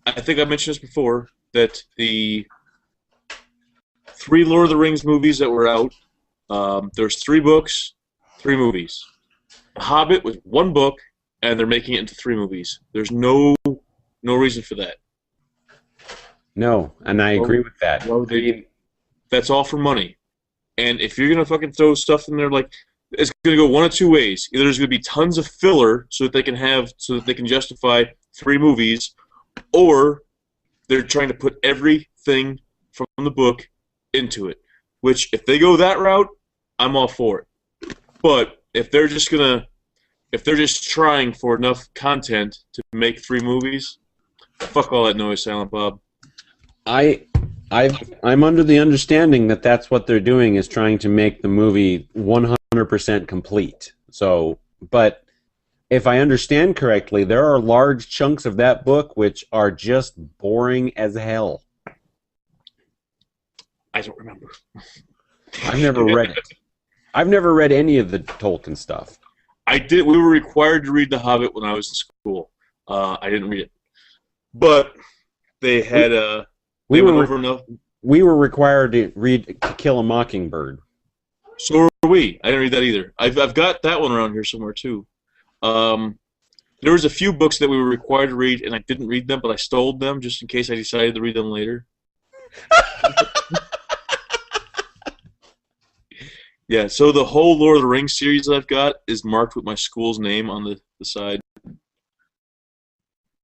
I think I mentioned this before, that the 3 Lord of the Rings movies that were out, there's 3 books, 3 movies. The Hobbit was 1 book, and they're making it into 3 movies. There's no reason for that. No, and I agree with that. Well, that's all for money. And if you're going to fucking throw stuff in there, like, it's going to go one of 2 ways. Either there's going to be tons of filler so that they can justify 3 movies, or they're trying to put everything from the book into it. Which, if they go that route, I'm all for it. But if they're just trying for enough content to make 3 movies, fuck all that noise, Silent Bob. I'm under the understanding that that's what they're doing, is trying to make the movie 100% complete. So, but if I understand correctly, there are large chunks of that book which are just boring as hell. I don't remember. I've never read it. I've never read any of the Tolkien stuff. I did. We were required to read The Hobbit when I was in school. I didn't read it, but they had We went were over enough. We were required to read To Kill a Mockingbird. So were we. I didn't read that either. I've got that one around here somewhere too. There was a few books that we were required to read, and I didn't read them, but I stole them just in case I decided to read them later. Yeah, so the whole Lord of the Rings series that I've got is marked with my school's name on the side.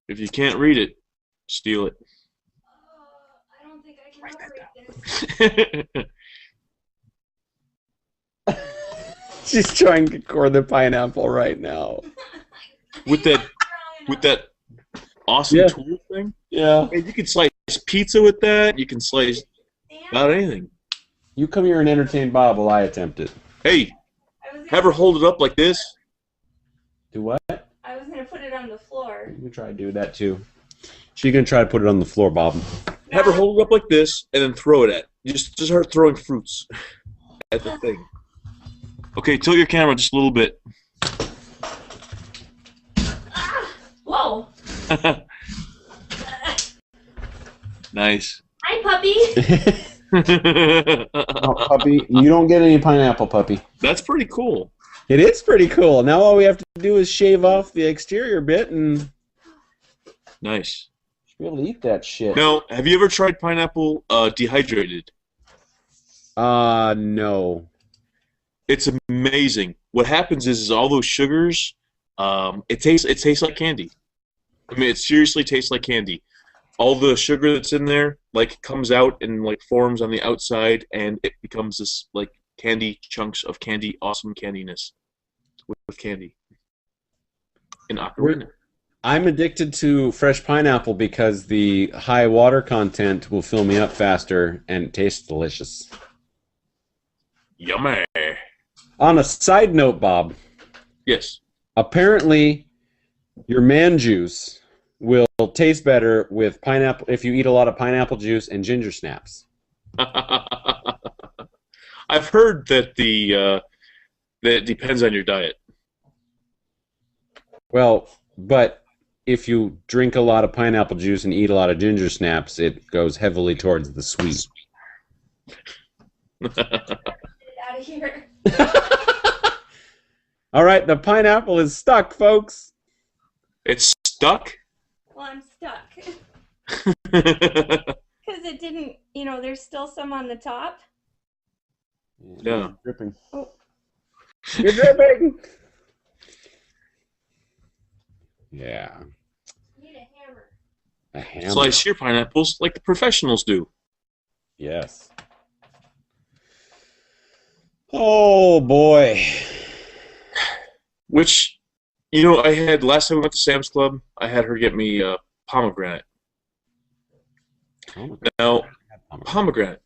If you can't read it, steal it. I don't think I can operate this. She's trying to core the pineapple right now. with that awesome tool thing. Yeah. And you can slice pizza with that. You can slice about anything. You come here and entertain Bob while I attempt it. Hey, have her hold it up like this. Do what? I was gonna put it on the floor. You can try to do that too. She's gonna try to put it on the floor, Bob. Have her hold it up like this, and then throw it at. Just start throwing fruits at the thing. Okay, tilt your camera just a little bit. Whoa! Nice. Hi, puppy. Oh, puppy, you don't get any pineapple, puppy. That's pretty cool. It is pretty cool. Now all we have to do is shave off the exterior bit, and Nice. we'll eat that shit. Now, have you ever tried pineapple dehydrated? No. It's amazing. What happens is all those sugars, it tastes like candy. I mean, it seriously tastes like candy. All the sugar that's in there comes out and forms on the outside, and it becomes this candy chunks of candy, awesome candiness with candy. In Ocarina. I'm addicted to fresh pineapple because the high water content will fill me up faster and it tastes delicious. Yummy. On a side note, Bob, Yes. apparently your man juice will taste better with pineapple if you eat a lot of pineapple juice and ginger snaps. I've heard that that it depends on your diet. Well, but if you drink a lot of pineapple juice and eat a lot of ginger snaps, it goes heavily towards the sweet. Get out of here. All right, the pineapple is stuck, folks. It's stuck? Well, I'm stuck. Because it didn't, there's still some on the top. Yeah. It's dripping. Oh. You're dripping. Yeah. I need a hammer. A hammer. Slice your pineapples like the professionals do. Yes. Oh boy. Which, you know, I had last time we went to Sam's Club, I had her get me pomegranate. Now, pomegranate.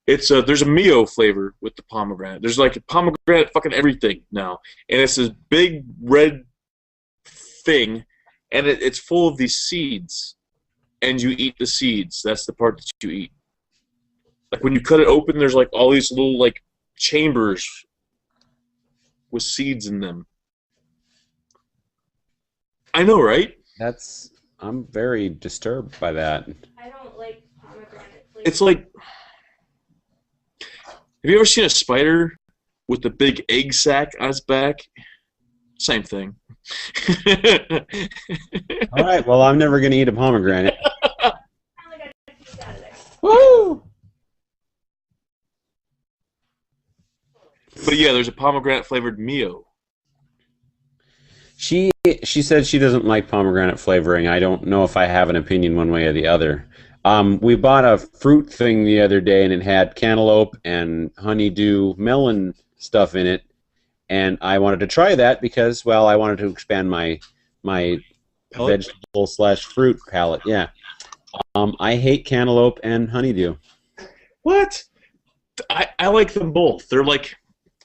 It's there's a Mio flavor with the pomegranate. There's like a pomegranate fucking everything now, and it's this big red thing, and it's full of these seeds, and you eat the seeds. That's the part that you eat. Like when you cut it open, there's like all these little like chambers with seeds in them. I know, right? I'm very disturbed by that. I don't like pomegranate flavor. It's like, have you ever seen a spider with the big egg sac on its back? Same thing. All right, well, I'm never going to eat a pomegranate. Finally got a piece out of there. Woo! But yeah, there's a pomegranate flavored Mio. She said she doesn't like pomegranate flavoring. I don't know if I have an opinion one way or the other. We bought a fruit thing the other day, and it had cantaloupe and honeydew melon stuff in it, and I wanted to try that because, well, I wanted to expand my Palate? vegetable/fruit palette. Yeah. I hate cantaloupe and honeydew. What? I like them both. They're like,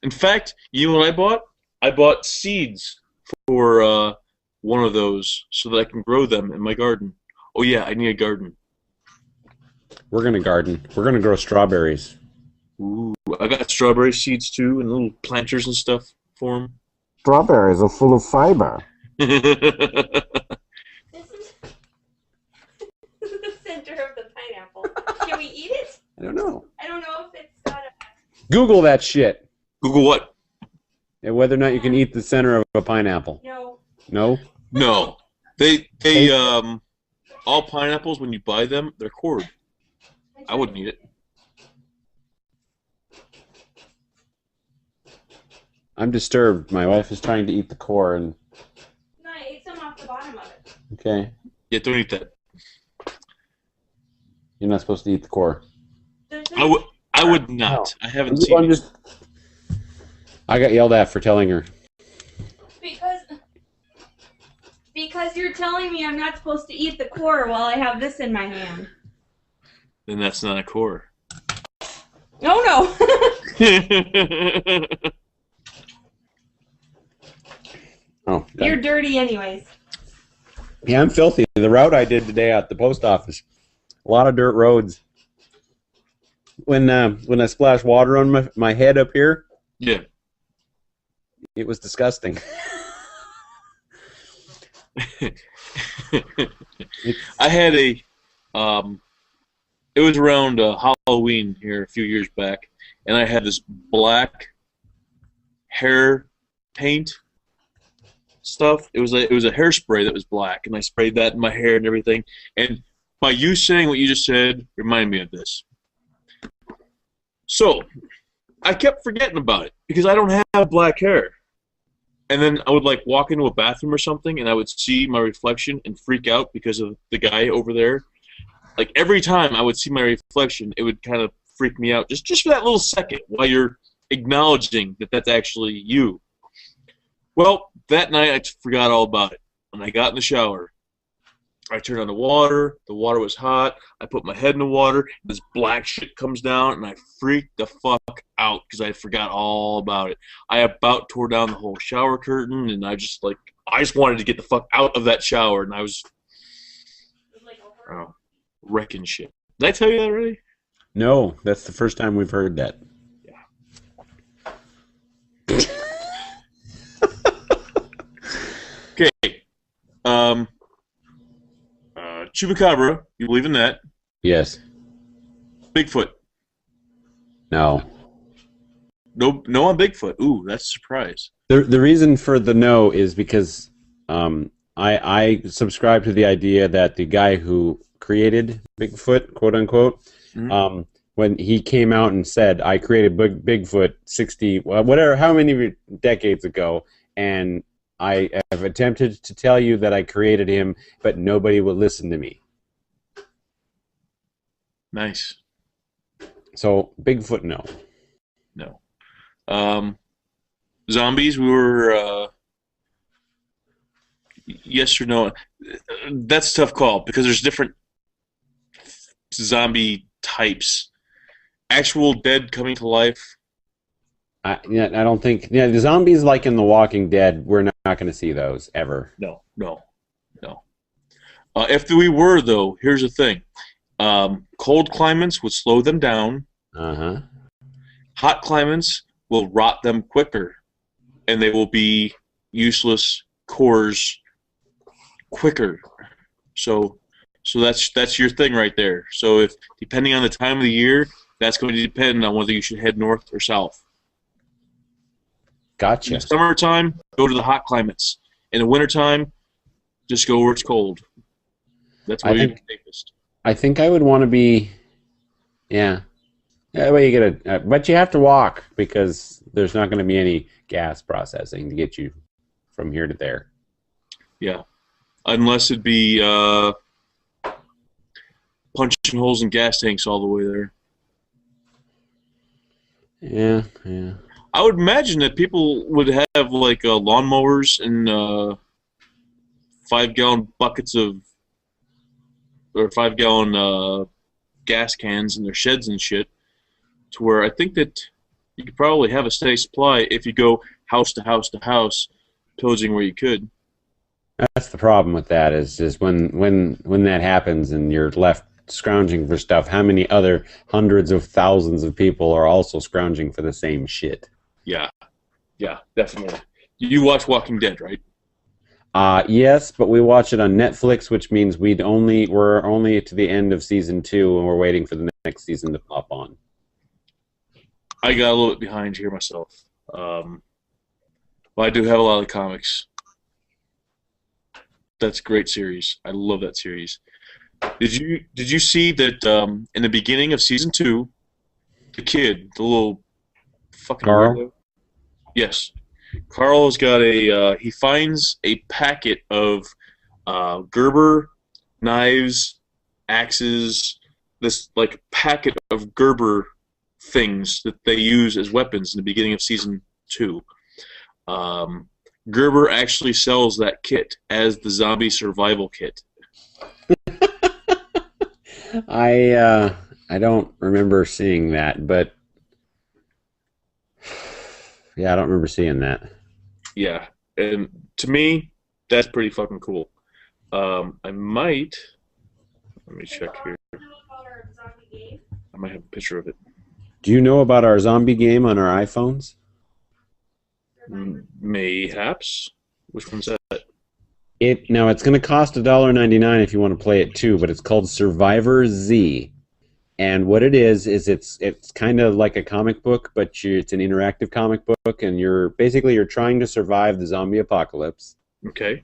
in fact, you know what I bought? I bought seeds for one of those so that I can grow them in my garden. Oh yeah, I need a garden. We're gonna garden. We're gonna grow strawberries. Ooh, I got strawberry seeds too, and little planters and stuff for them. Strawberries are full of fiber. This is the center of the pineapple. Can we eat it? I don't know. I don't know if it's got a... Google that shit. Google what? And whether or not you can eat the center of a pineapple. No. No? No, they all pineapples when you buy them, they're cored. I wouldn't eat it. I'm disturbed. My wife is trying to eat the core, and No, I ate some off the bottom of it. okay, Yeah, don't eat that. you're not supposed to eat the core. There's I would not. I haven't I'm seen it. just. I got yelled at for telling her. Because you're telling me I'm not supposed to eat the core while I have this in my hand. Then that's not a core. No, no. Oh, You're dirty anyways. yeah, I'm filthy. The route I did today at the post office, a lot of dirt roads. When I splashed water on my head up here, Yeah. it was disgusting. I had a, it was around Halloween here a few years back, and I had this black hair paint stuff. It was a hairspray that was black, and I sprayed that in my hair and everything. And by you saying what you just said, reminded me of this. So, I kept forgetting about it because I don't have black hair. And then I would like walk into a bathroom or something, and I would see my reflection and freak out because of the guy over there. Like every time I would see my reflection, it would kind of freak me out just for that little second while you're acknowledging that that's actually you. Well, that night I forgot all about it. When I got in the shower, I turned on the water was hot, I put my head in the water, this black shit comes down, and I freaked the fuck out because I forgot all about it. I about tore down the whole shower curtain, and I just wanted to get the fuck out of that shower, and I was wrecking shit. Did I tell you that already? No, that's the first time we've heard that. Okay. Chupacabra, you believe in that? Yes. Bigfoot. No. No on Bigfoot. Ooh, that's a surprise. The reason for the no is because I subscribe to the idea that the guy who created Bigfoot, quote unquote, when he came out and said, I created Bigfoot 60, whatever, how many decades ago, and I have attempted to tell you that I created him, but nobody will listen to me. Nice. So Bigfoot, no. No. Zombies, we were yes or no. That's a tough call because there's different zombie types. Actual dead coming to life. I don't think. Yeah, the zombies like in The Walking Dead, we're not going to see those ever. No. If we were, though, here's the thing. Cold climates would slow them down. Uh-huh. Hot climates will rot them quicker, and they will be useless cores quicker. So that's your thing right there. So if depending on the time of the year, that's going to depend on whether you should head north or south. Gotcha. In the summertime, go to the hot climates. In the wintertime, just go where it's cold. That's where you're safest. I think I would want to be, yeah. That way you get but you have to walk because there's not going to be any gas processing to get you from here to there. Yeah, unless it'd be punching holes in gas tanks all the way there. Yeah. I would imagine that people would have like lawnmowers and 5-gallon buckets or 5-gallon gas cans in their sheds and shit, to where I think that you could probably have a steady supply if you go house to house to house, pillaging where you could. That's the problem with that is when that happens and you're left scrounging for stuff, how many other hundreds of thousands of people are also scrounging for the same shit? Yeah, definitely. You watch Walking Dead, right? Yes, but we watch it on Netflix, which means we're only to the end of season 2, and we're waiting for the next season to pop on. I got a little bit behind here myself. But I do have a lot of comics. That's a great series. I love that series. Did you see that in the beginning of season 2, the kid, the little fucking Carl? weirdo? Yes. Carl has got he finds a packet of Gerber knives, axes, this like packet of Gerber things that they use as weapons in the beginning of season 2. Gerber actually sells that kit as the zombie survival kit. I don't remember seeing that, but yeah, I don't remember seeing that. Yeah, and to me, that's pretty fucking cool. I might. Let me check here. I might have a picture of it. Do you know about our zombie game on our iPhones? Mayhaps. Which one's that? Now it's going to cost $1.99 if you want to play it too, but it's called Survivor Z. And what it is it's kind of like a comic book, but it's an interactive comic book, and you're trying to survive the zombie apocalypse. Okay.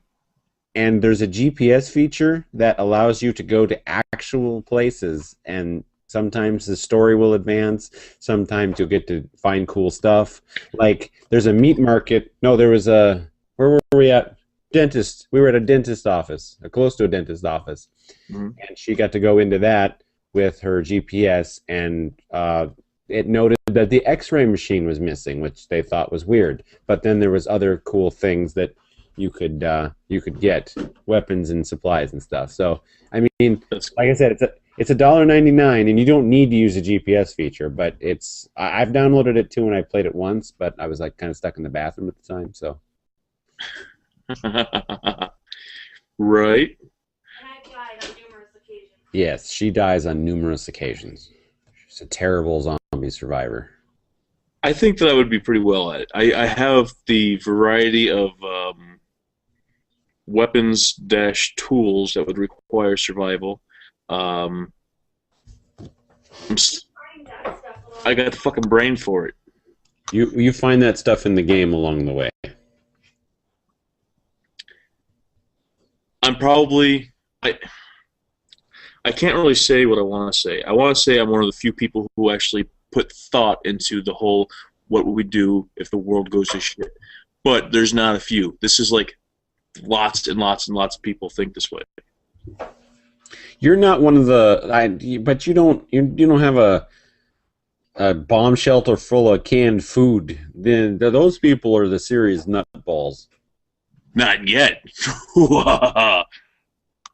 And there's a GPS feature that allows you to go to actual places, and sometimes the story will advance, sometimes you'll get to find cool stuff. Like, there's a meat market. No, there was a... Where were we at? Dentist. We were at a dentist office, close to a dentist office. Mm-hmm. And she got to go into that with her GPS, and it noted that the X-ray machine was missing, which they thought was weird. But then there was other cool things that you could get, weapons and supplies and stuff. So I mean, like I said, it's $1.99, and you don't need to use a GPS feature. But I've downloaded it too, and I played it once, but I was like kind of stuck in the bathroom at the time. So right. yes, she dies on numerous occasions. She's a terrible zombie survivor. I think that I would be pretty well at it. I have the variety of weapons-tools that would require survival. I got the fucking brain for it. You find that stuff in the game along the way. I'm probably... I can't really say what I want to say. I want to say I'm one of the few people who actually put thought into the whole, what would we do if the world goes to shit? But there's not a few. This is like lots and lots and lots of people think this way. You're not one of the. But you don't. You don't have a bomb shelter full of canned food. Then those people are the serious nutballs. Not yet. All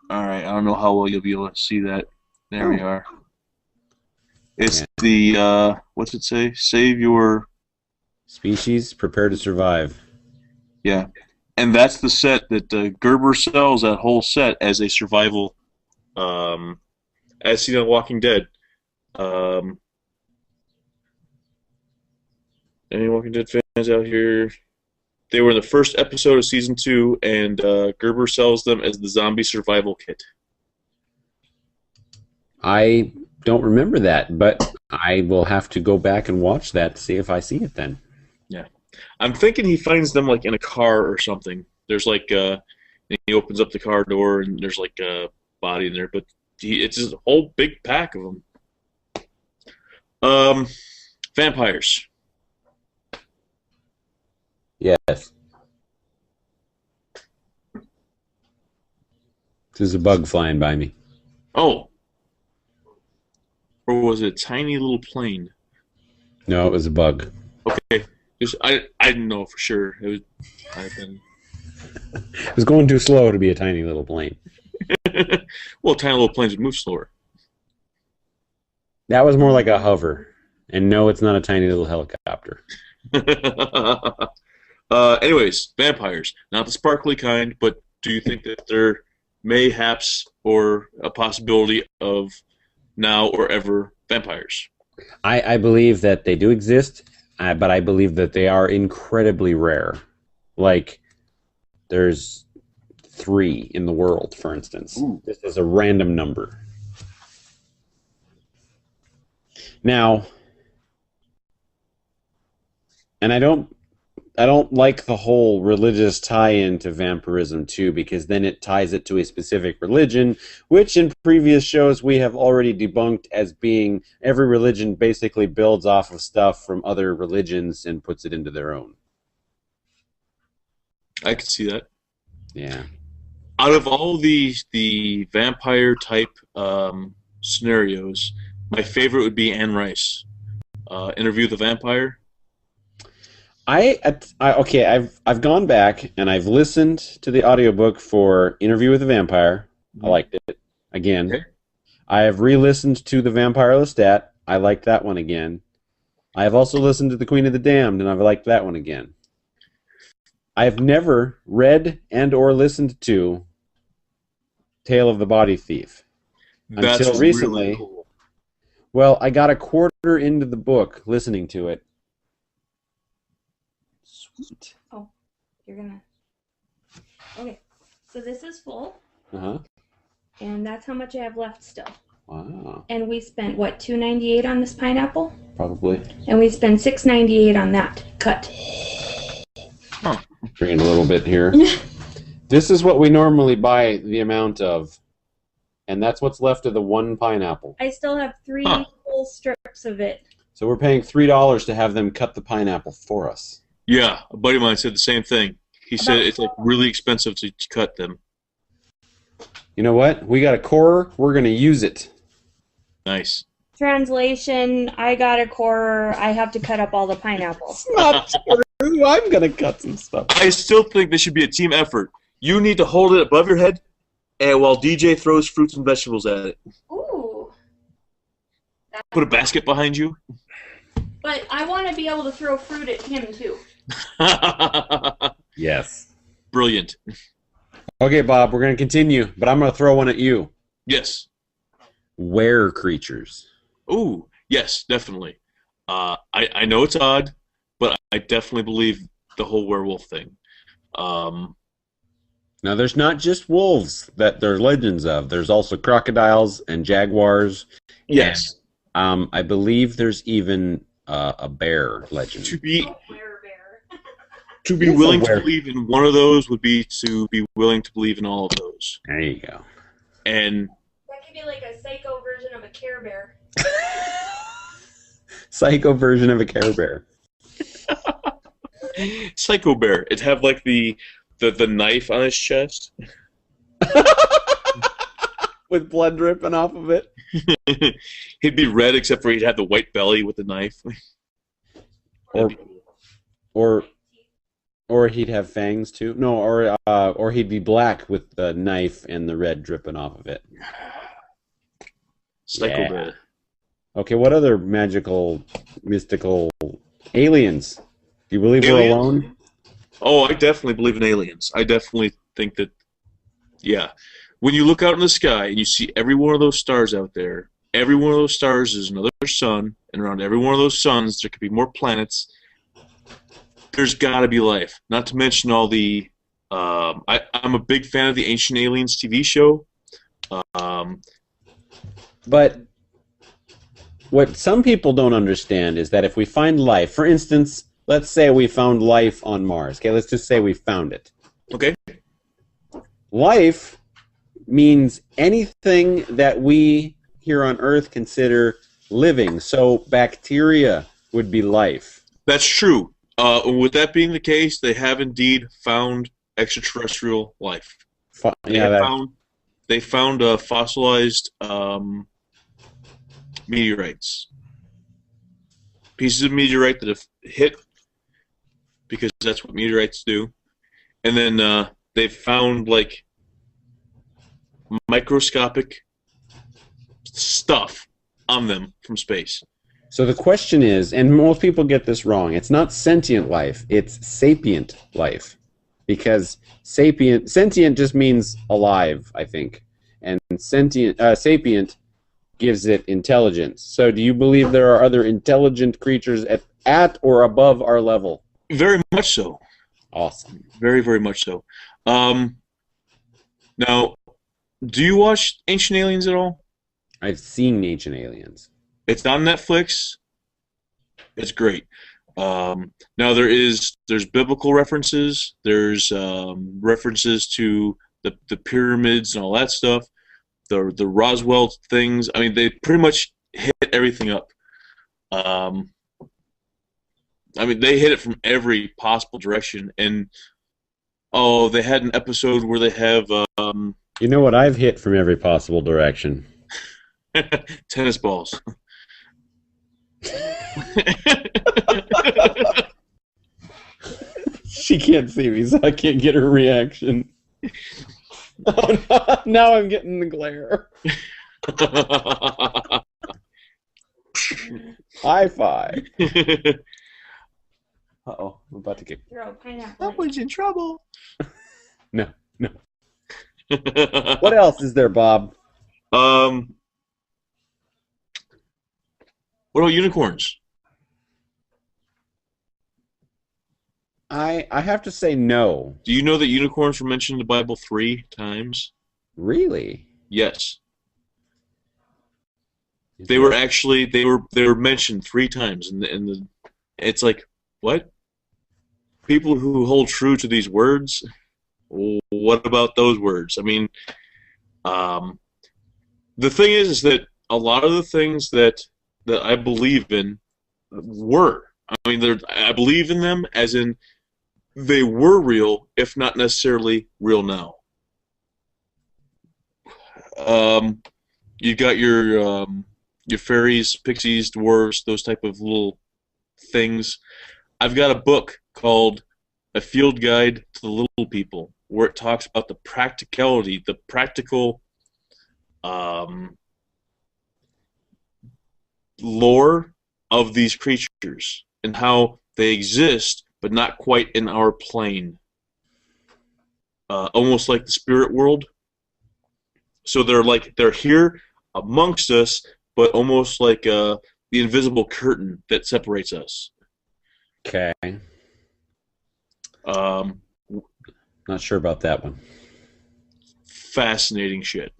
right, I don't know how well you'll be able to see that. There we are. It's the what's it say? Save your Species, prepare to survive. yeah, and that's the set that Gerber sells. That whole set as a survival, as seen on Walking Dead. Any Walking Dead fans out here? They were in the first episode of season 2, and Gerber sells them as the zombie survival kit. I don't remember that, but I will have to go back and watch that to see if I see it then. Yeah, I'm thinking he finds them like in a car or something. There's like he opens up the car door and there's like a body in there, but it's just a whole big pack of them. Vampires. Yes. There's a bug flying by me. Oh. Or was it a tiny little plane? No, it was a bug. Okay. I didn't know for sure. It was. I've been. It was going too slow to be a tiny little plane. Well, tiny little planes would move slower. That was more like a hover. And no, it's not a tiny little helicopter. Anyways, vampires. Not the sparkly kind, but do you think that they're mayhaps or a possibility of now or ever vampires? I believe that they do exist, but I believe that they are incredibly rare. Like, there's 3 in the world, for instance. Ooh. This is a random number. Now, and I don't like the whole religious tie-in to vampirism too, because then it ties it to a specific religion, which in previous shows we have already debunked as being every religion basically builds off of stuff from other religions and puts it into their own. I could see that. Yeah. Out of all the vampire type scenarios, my favorite would be Anne Rice. Interview the Vampire. Okay, I've gone back and I've listened to the audiobook for Interview with the Vampire. I liked it. Again. Okay. I have re-listened to The Vampire Lestat. I liked that one again. I have also listened to The Queen of the Damned, and I've liked that one again. I have never read and or listened to Tale of the Body Thief. That's Until recently. really cool. Well, I got a quarter into the book listening to it. Sweet. Oh, you're gonna. Okay, so this is full, Uh-huh. and that's how much I have left still. Wow. And we spent what, $2.98 on this pineapple, Probably. and we spent $6.98 on that cut. Bring it a little bit here. This is what we normally buy the amount of, and that's what's left of the one pineapple. I still have 3 full strips of it. So we're paying $3 to have them cut the pineapple for us. Yeah, a buddy of mine said the same thing. He said it's like really expensive to cut them. You know what? We got a core. We're going to use it. Nice. Translation, I got a core. I have to cut up all the pineapples. Not true. I'm going to cut some stuff. I still think this should be a team effort. You need to hold it above your head, and while DJ throws fruits and vegetables at it. Ooh. Put a basket behind you. But I want to be able to throw fruit at him, too. Yes. Brilliant. Okay, Bob, we're going to continue, but I'm going to throw one at you. Yes. Were creatures. Ooh, yes, definitely. I know it's odd, but I definitely believe the whole werewolf thing. Now, there's not just wolves that there are legends of. There's also crocodiles and jaguars. Yes. And, I believe there's even a bear legend. To be It's a willing to were- believe in one of those would be to be willing to believe in all of those. There you go. And That could be like a psycho version of a Care Bear. Psycho version of a Care Bear. Psycho Bear, it'd have like the knife on his chest. with blood dripping off of it. He'd be red except for he'd have the white belly with the knife. Or or he'd have fangs too. No, or he'd be black with the knife and the red dripping off of it. Psycho Yeah. Bear. Okay, what other magical, mystical aliens? Do you believe we're Aliens? alone? Oh, I definitely believe in aliens. I definitely think that, yeah. When you look out in the sky and you see every one of those stars out there, every one of those stars is another sun, and around every one of those suns there could be more planets. There's got to be life. Not to mention all the. I'm a big fan of the Ancient Aliens TV show. But what some people don't understand is that if we find life, for instance, let's say we found life on Mars. Okay, let's just say we found it. Okay. Life means anything that we here on Earth consider living. So bacteria would be life. That's true. With that being the case, they have indeed found extraterrestrial life. They found fossilized meteorites, pieces of meteorite that have hit, because that's what meteorites do, and then they've found like microscopic stuff on them from space. So the question is, and most people get this wrong, it's not sentient life, it's sapient life. Because sentient just means alive, I think. And sapient gives it intelligence. So do you believe there are other intelligent creatures at or above our level? Very much so. Awesome. Very, very much so. Now, do you watch Ancient Aliens at all? I've seen Ancient Aliens. It's on Netflix. It's great. Now there's biblical references. There's references to the pyramids and all that stuff. The Roswell things. I mean, they pretty much hit everything up. I mean, they hit it from every possible direction. And they had an episode where they have You know what I've hit from every possible direction? tennis balls. She can't see me, so I can't get her reaction. Oh, no, now I'm getting the glare. High five. Uh-oh, I'm about to get... Throw a pineapple. Someone's in trouble. No. What else is there, Bob? What about unicorns? I have to say no. Do you know that unicorns were mentioned in the Bible 3 times? Really? Yes. They were mentioned 3 times, and it's like, what? People who hold true to these words, what about those words? I mean, the thing is that a lot of the things that I believe in were. I mean, I believe in them as in they were real, if not necessarily real now. You got your fairies, pixies, dwarves, those type of little things. I've got a book called A Field Guide to the Little People, where it talks about the practicality, the practical lore of these creatures and how they exist, but not quite in our plane. Almost like the spirit world. So they're here amongst us, but almost like the invisible curtain that separates us. Okay. Not sure about that one. Fascinating shit.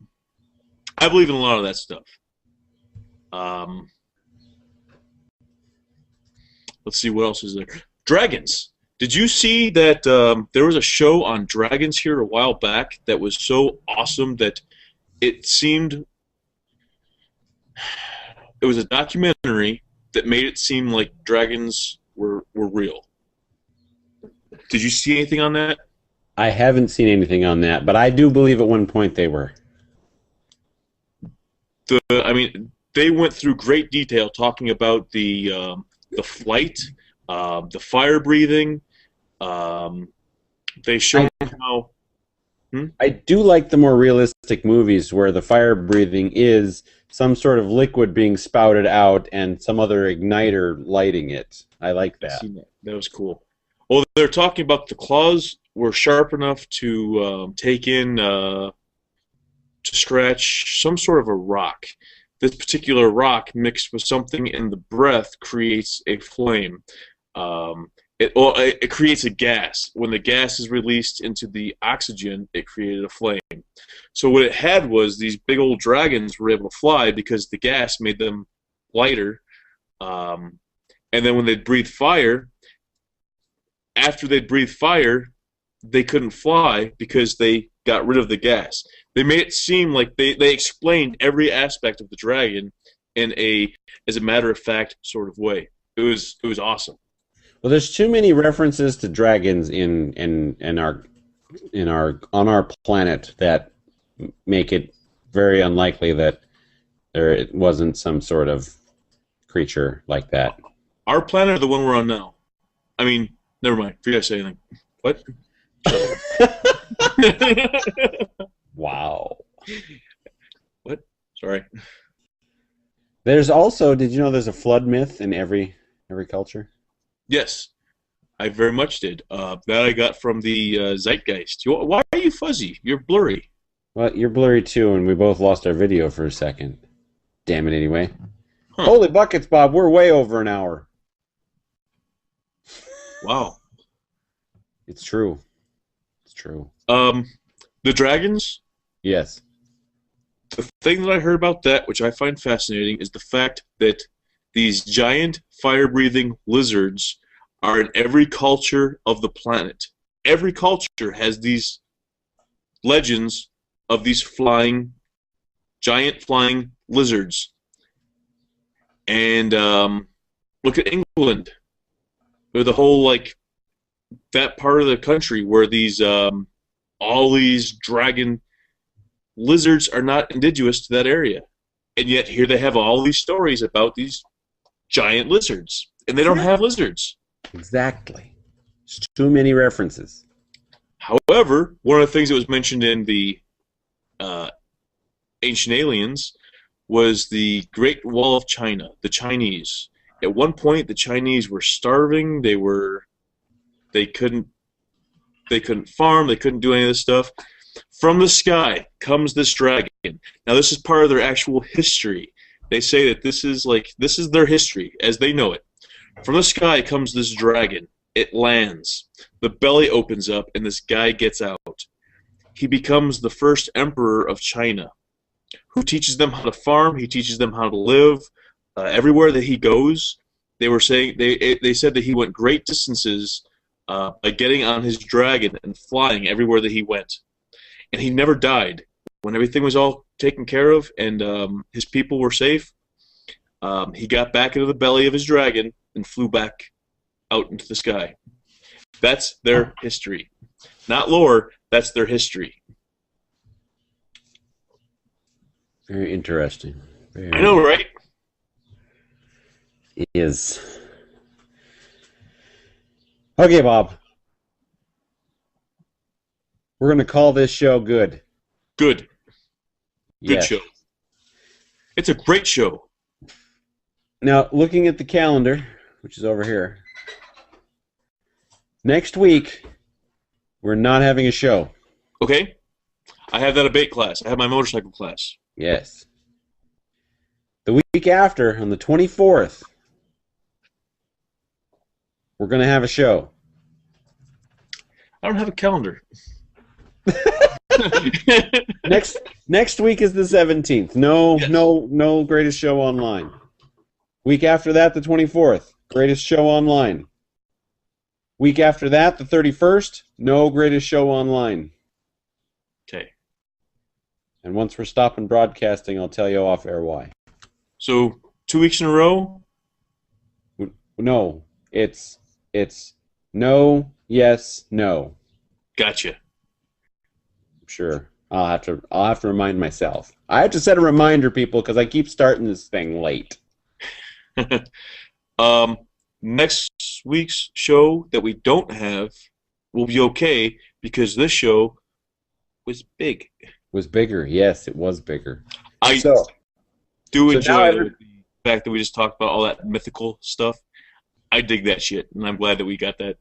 I believe in a lot of that stuff. Let's see, what else is there? Dragons. Did you see that there was a show on dragons here a while back that was so awesome that it seemed... It was a documentary that made it seem like dragons were real. Did you see anything on that? I haven't seen anything on that, but I do believe at one point they were. I mean, they went through great detail talking about the flight, the fire breathing. Um, they showed how. I do like the more realistic movies where the fire breathing is some sort of liquid being spouted out and some other igniter lighting it. I like that. That was cool. Well, they're talking about the claws were sharp enough to take in, to scratch some sort of a rock. This particular rock mixed with something in the breath creates a flame. It creates a gas. When the gas is released into the oxygen, it created a flame. So what it had was these big old dragons were able to fly because the gas made them lighter. And then when they'd breathe fire, after they'd breathe fire, they couldn't fly because they got rid of the gas. They made it seem like they explained every aspect of the dragon in as a matter of fact sort of way. It was awesome. Well, there's too many references to dragons in our on our planet that make it very unlikely that there wasn't some sort of creature like that. Our planet or the one we're on now? I mean, never mind. Forget to say anything. What? Wow. What? Sorry. There's also, did you know there's a flood myth in every culture? Yes, I very much did. That I got from the Zeitgeist. Why are you fuzzy? You're blurry. Well, you're blurry too, and we both lost our video for a second. Damn it, anyway. Huh. Holy buckets, Bob, we're way over an hour. Wow. It's true. It's true. The dragons. Yes. The thing that I heard about that, which I find fascinating, is the fact that these giant fire-breathing lizards are in every culture of the planet. Every culture has these legends of these giant flying lizards. And look at England. Or the whole, that part of the country where these all these dragon lizards are not indigenous to that area. And yet here they have all these stories about these giant lizards. And they don't have lizards. Exactly. There's too many references. However, one of the things that was mentioned in the Ancient Aliens was the Great Wall of China, the Chinese. At one point, the Chinese were starving. They couldn't farm. They couldn't do any of this stuff. From the sky comes this dragon. Now, this is part of their actual history. They say that this is their history as they know it. From the sky comes this dragon. It lands. The belly opens up, and this guy gets out. He becomes the first emperor of China, who teaches them how to farm. He teaches them how to live. Everywhere that he goes, they said that he went great distances by getting on his dragon and flying everywhere that he went. And he never died. When everything was all taken care of and his people were safe, he got back into the belly of his dragon and flew back out into the sky. That's their history. Not lore, that's their history. Very interesting. I know, right? It is. Okay, Bob. We're going to call this show good. Good. Good Yes. show. It's a great show. Now, looking at the calendar, which is over here, next week, we're not having a show. Okay? I have that debate class. I have my motorcycle class. Yes. The week after, on the 24th, we're going to have a show. I don't have a calendar. Next week is the 17th. No Greatest Show Online. Week after that, the 24th, Greatest Show Online. Week after that, the 31st, no Greatest Show Online. Okay. And once we're stopping broadcasting, I'll tell you off air why. So 2 weeks in a row? No, it's no, yes, no. Gotcha. Sure. I'll have to remind myself. I have to set a reminder, people, because I keep starting this thing late. Next week's show that we don't have will be okay because this show was big. Was bigger, yes, it was bigger. I So do so now enjoy the fact that we just talked about all that mythical stuff. I dig that shit, and I'm glad that we got that.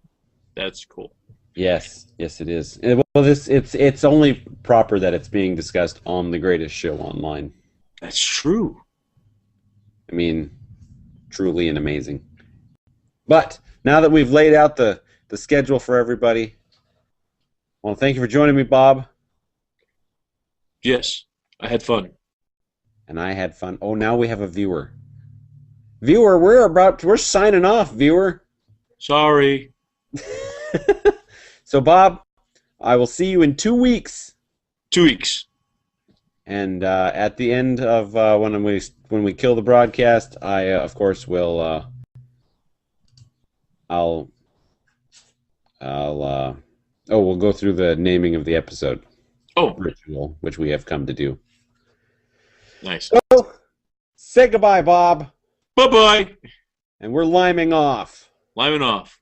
That's cool. yes, it is. Well, it's only proper that it's being discussed on the greatest show online. That's true. I mean, truly and amazing. But now that we've laid out the schedule for everybody, well, thank you for joining me, Bob. Yes, I had fun. And I had fun. Oh, now we have a viewer. Viewer, we're signing off, viewer. Sorry. So, Bob, I will see you in 2 weeks. 2 weeks. And at the end of when we kill the broadcast, I of course will. We'll go through the naming of the episode ritual, which we have come to do. Nice. So, say goodbye, Bob. Bye-bye. And we're liming off. Liming off.